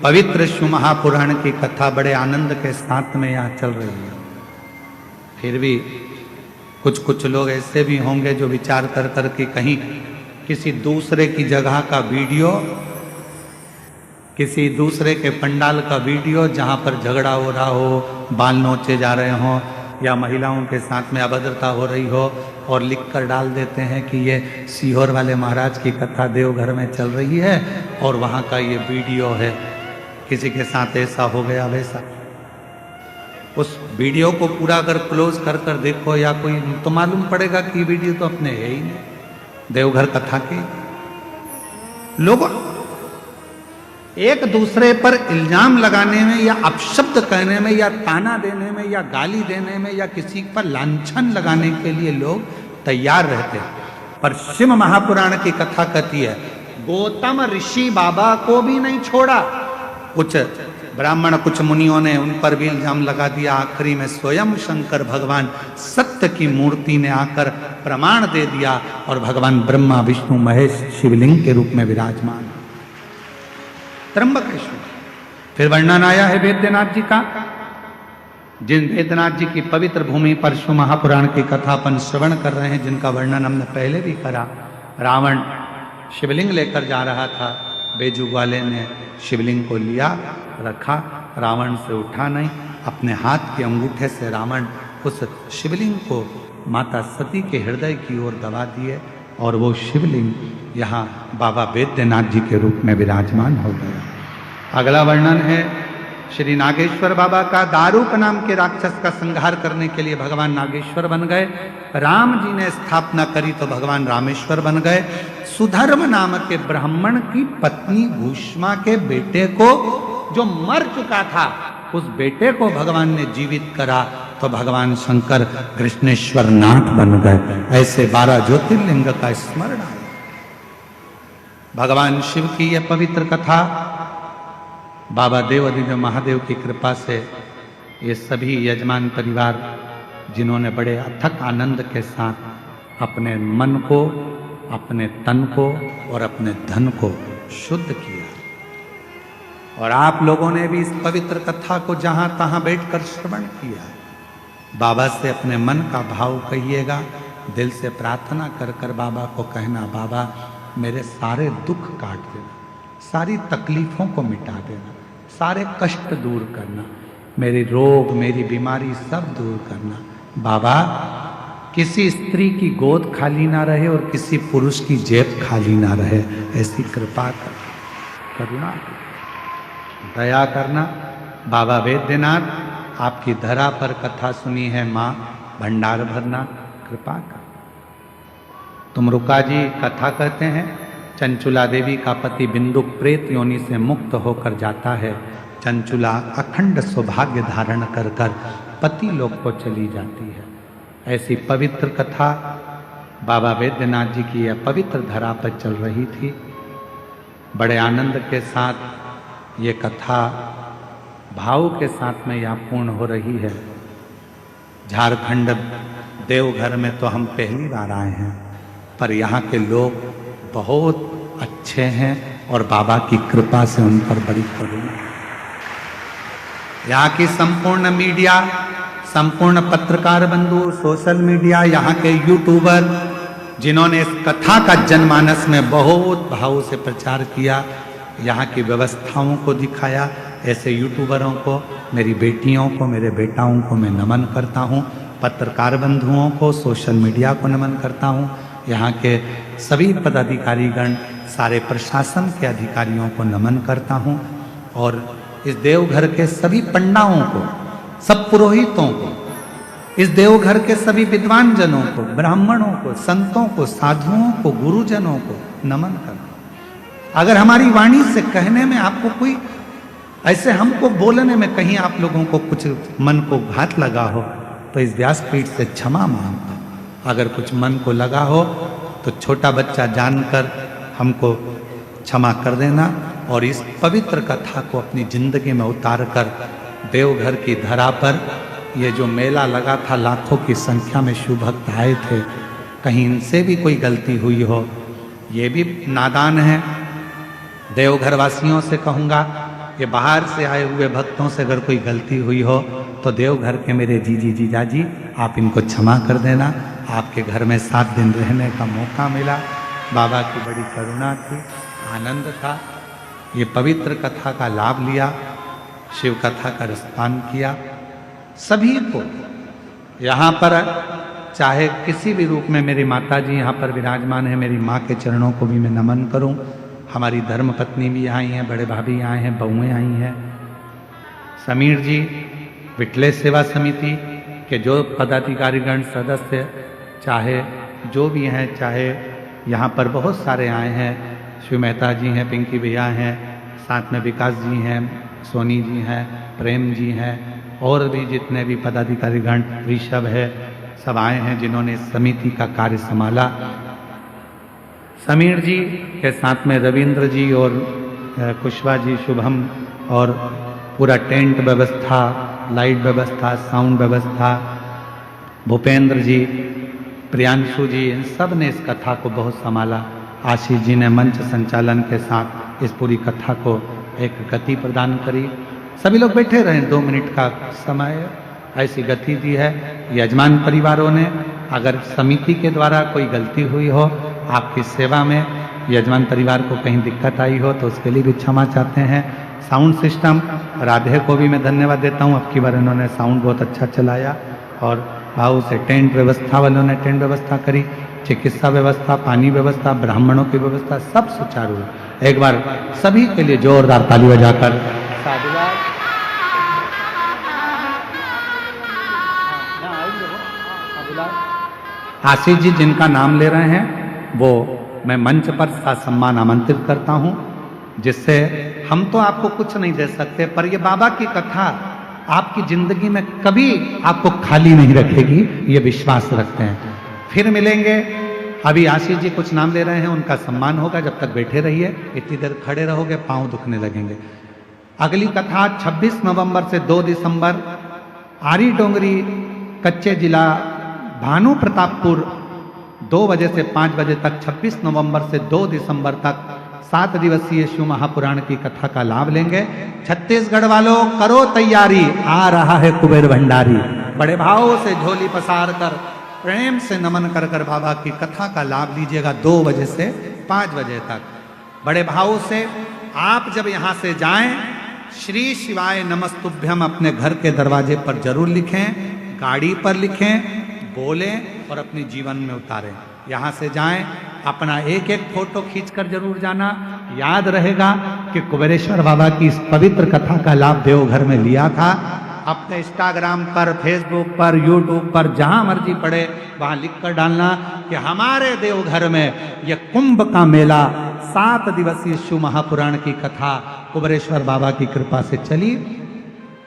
A: पवित्र शिव महापुराण की कथा बड़े आनंद के साथ में यहाँ चल रही है। फिर भी कुछ कुछ लोग ऐसे भी होंगे जो विचार कर कर के कहीं किसी दूसरे की जगह का वीडियो, किसी दूसरे के पंडाल का वीडियो जहाँ पर झगड़ा हो रहा हो, बाल नोचे जा रहे हों या महिलाओं के साथ में अभद्रता हो रही हो, और लिखकर डाल देते हैं कि ये सीहोर वाले महाराज की कथा देवघर में चल रही है और वहाँ का ये वीडियो है, किसी के साथ ऐसा हो गया वैसा। उस वीडियो को पूरा अगर क्लोज कर कर देखो या कोई, तो मालूम पड़ेगा कि वीडियो तो अपने है ही नहीं, देवघर कथा के। लोग एक दूसरे पर इल्जाम लगाने में या अपशब्द कहने में या ताना देने में या गाली देने में या किसी पर लांछन लगाने के लिए लोग तैयार रहते हैं। पर शिव महापुराण की कथा कहती है गौतम ऋषि बाबा को भी नहीं छोड़ा। कुछ ब्राह्मण, कुछ मुनियों ने उन पर भी इल्जाम लगा दिया। आखिरी में स्वयं शंकर भगवान सत्य की मूर्ति ने आकर प्रमाण दे दिया और भगवान ब्रह्मा विष्णु महेश शिवलिंग के रूप में विराजमान त्र्यंबकेश्वर। फिर वर्णन आया है वेद्यनाथ जी का। जिन वेद्यनाथ जी की पवित्र भूमि पर शिव महापुराण की कथा अपन श्रवण कर रहे हैं, जिनका वर्णन हमने पहले भी करा। रावण शिवलिंग लेकर जा रहा था, बेजू वाले ने शिवलिंग को लिया, रखा, रावण से उठा नहीं। अपने हाथ के अंगूठे से रावण उस शिवलिंग को माता सती के हृदय की ओर दबा दिए। और वो शिवलिंग यहाँ बाबा वैद्यनाथ जी के रूप में विराजमान हो गया। अगला वर्णन है श्री नागेश्वर बाबा का। दारूक नाम के राक्षस का संहार करने के लिए भगवान नागेश्वर बन गए। राम जी ने स्थापना करी तो भगवान रामेश्वर बन गए। सुधर्म नाम के ब्राह्मण की पत्नी भूष्मा के बेटे को, जो मर चुका था, उस बेटे को भगवान ने जीवित करा तो भगवान शंकर कृष्णेश्वर नाथ बन गए। ऐसे 12 ज्योतिर्लिंग का स्मरण है। भगवान शिव की यह पवित्र कथा बाबा देवाधिदेव महादेव की कृपा से ये सभी यजमान परिवार, जिन्होंने बड़े अथक आनंद के साथ अपने मन को, अपने तन को और अपने धन को शुद्ध किया, और आप लोगों ने भी इस पवित्र कथा को जहां तहां बैठकर श्रवण किया। बाबा से अपने मन का भाव कहिएगा, दिल से प्रार्थना कर कर बाबा को कहना, बाबा मेरे सारे दुख काट देना, सारी तकलीफों को मिटा देना, सारे कष्ट दूर करना, मेरे रोग, मेरी बीमारी सब दूर करना। बाबा किसी स्त्री की गोद खाली ना रहे और किसी पुरुष की जेब खाली ना रहे, ऐसी कृपा कर, करुणा, दया करना। बाबा वैद्यनाथ आपकी धरा पर कथा सुनी है, माँ भंडार भरना, कृपा कर। तुमरुका जी कथा कहते हैं, चंचुला देवी का पति बिंदुक प्रेत योनि से मुक्त होकर जाता है। चंचुला अखंड सौभाग्य धारण कर कर पति लोक को चली जाती है। ऐसी पवित्र कथा बाबा वैद्यनाथ जी की यह पवित्र धरा पर चल रही थी। बड़े आनंद के साथ ये कथा भाव के साथ में यहाँ पूर्ण हो रही है। झारखंड देवघर में तो हम पहली बार आए हैं, पर यहाँ के लोग बहुत अच्छे हैं और बाबा की कृपा से उन पर बड़ी करुणा। यहाँ की संपूर्ण मीडिया, संपूर्ण पत्रकार बंधु, सोशल मीडिया, यहाँ के यूट्यूबर, जिन्होंने इस कथा का जनमानस में बहुत भाव से प्रचार किया, यहाँ की व्यवस्थाओं को दिखाया, ऐसे यूट्यूबरों को, मेरी बेटियों को, मेरे बेटाओं को मैं नमन करता हूँ। पत्रकार बंधुओं को, सोशल मीडिया को नमन करता हूँ। यहाँ के सभी पदाधिकारीगण, सारे प्रशासन के अधिकारियों को नमन करता हूँ, और इस देवघर के सभी पंडाओं को, सब पुरोहितों को, इस देवघर के सभी विद्वान जनों को, ब्राह्मणों को, संतों को, साधुओं को, गुरुजनों को नमन करता हूँ। अगर हमारी वाणी से कहने में आपको कोई, ऐसे हमको बोलने में कहीं आप लोगों को कुछ मन को घात लगा हो, तो इस व्यासपीठ से क्षमा मांगता हूँ। अगर कुछ मन को लगा हो तो छोटा बच्चा जानकर हमको क्षमा कर देना, और इस पवित्र कथा को अपनी जिंदगी में उतार कर देवघर की धरा पर ये जो मेला लगा था, लाखों की संख्या में शिव भक्त आए थे, कहीं इनसे भी कोई गलती हुई हो, ये भी नादान है। देवघर वासियों से कहूँगा, ये बाहर से आए हुए भक्तों से अगर कोई गलती हुई हो तो देवघर के मेरे जीजी जीजाजी आप इनको क्षमा कर देना। आपके घर में 7 दिन रहने का मौका मिला, बाबा की बड़ी करुणा थी, आनंद था। ये पवित्र कथा का लाभ लिया, शिव कथा का रसपान किया। सभी को यहाँ पर, चाहे किसी भी रूप में, मेरी माता जी यहाँ पर विराजमान है, मेरी माँ के चरणों को भी मैं नमन करूँ। हमारी धर्म पत्नी भी आई हैं, बड़े भाभी आए हैं, बहुएँ आई हैं। समीर जी, विठले सेवा समिति के जो पदाधिकारीगण, सदस्य, चाहे जो भी हैं, चाहे यहाँ पर बहुत सारे आए हैं, शिव मेहता जी हैं, पिंकी भैया हैं, साथ में विकास जी हैं, सोनी जी हैं, प्रेम जी हैं, और भी जितने भी पदाधिकारीगण, ऋषभ है, सब आए हैं जिन्होंने इस समिति का कार्य संभाला। समीर जी के साथ में रविंद्र जी और कुशवा जी, शुभम, और पूरा टेंट व्यवस्था, लाइट व्यवस्था, साउंड व्यवस्था, भूपेंद्र जी, प्रियांशु जी, इन सब ने इस कथा को बहुत संभाला। आशीष जी ने मंच संचालन के साथ इस पूरी कथा को एक गति प्रदान करी। सभी लोग बैठे रहे, 2 मिनट का समय ऐसी गति दी है। यजमान परिवारों ने, अगर समिति के द्वारा कोई गलती हुई हो, आपकी सेवा में यजमान परिवार को कहीं दिक्कत आई हो, तो उसके लिए भी क्षमा चाहते हैं। साउंड सिस्टम, राधे को भी मैं धन्यवाद देता हूँ, अब की बार इन्होंने साउंड बहुत अच्छा चलाया, और भाव से टेंट व्यवस्था वालों ने टेंट व्यवस्था करी। चिकित्सा व्यवस्था, पानी व्यवस्था, ब्राह्मणों की व्यवस्था सब सुचारू है। एक बार सभी के लिए जोरदार ताली बजाकर साधुवाद। आशीष जी जिनका नाम ले रहे हैं वो मैं मंच पर ससम्मान आमंत्रित करता हूं, जिससे हम तो आपको कुछ नहीं दे सकते, पर ये बाबा की कथा आपकी जिंदगी में कभी आपको खाली नहीं रखेगी, ये विश्वास रखते हैं। फिर मिलेंगे। अभी आशीष जी कुछ नाम ले रहे हैं, उनका सम्मान होगा, जब तक बैठे रहिए। इतनी देर खड़े रहोगे पांव दुखने लगेंगे। अगली कथा 26 नवंबर से 2 दिसंबर आरी डोंगरी कच्चे जिला भानु प्रतापपुर 2 बजे से 5 बजे तक 26 नवंबर से 2 दिसंबर तक 7 दिवसीय शिव महापुराण की कथा का लाभ लेंगे। छत्तीसगढ़ वालों करो तैयारी, आ रहा है कुबेर भंडारी। बड़े भाव से झोली पसार कर प्रेम से नमन कर कर बाबा की कथा का लाभ लीजिएगा 2 बजे से 5 बजे तक। बड़े भाव से आप जब यहाँ से जाएं, श्री शिवाय नमस्तुभ्यम अपने घर के दरवाजे पर जरूर लिखें, गाड़ी पर लिखें, बोलें और अपने जीवन में उतारें। यहाँ से जाएं, अपना एक एक फोटो खींचकर जरूर जाना। याद रहेगा कि कुबेरेश्वर बाबा की इस पवित्र कथा का लाभ देवघर में लिया था। अपने इंस्टाग्राम पर, फेसबुक पर, यूट्यूब पर जहां मर्जी पड़े वहां लिख कर डालना कि हमारे देवघर में यह कुंभ का मेला 7 दिवसीय शिव महापुराण की कथा कुबेरेश्वर बाबा की कृपा से चली।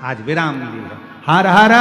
A: आज विराम ली है। हर हर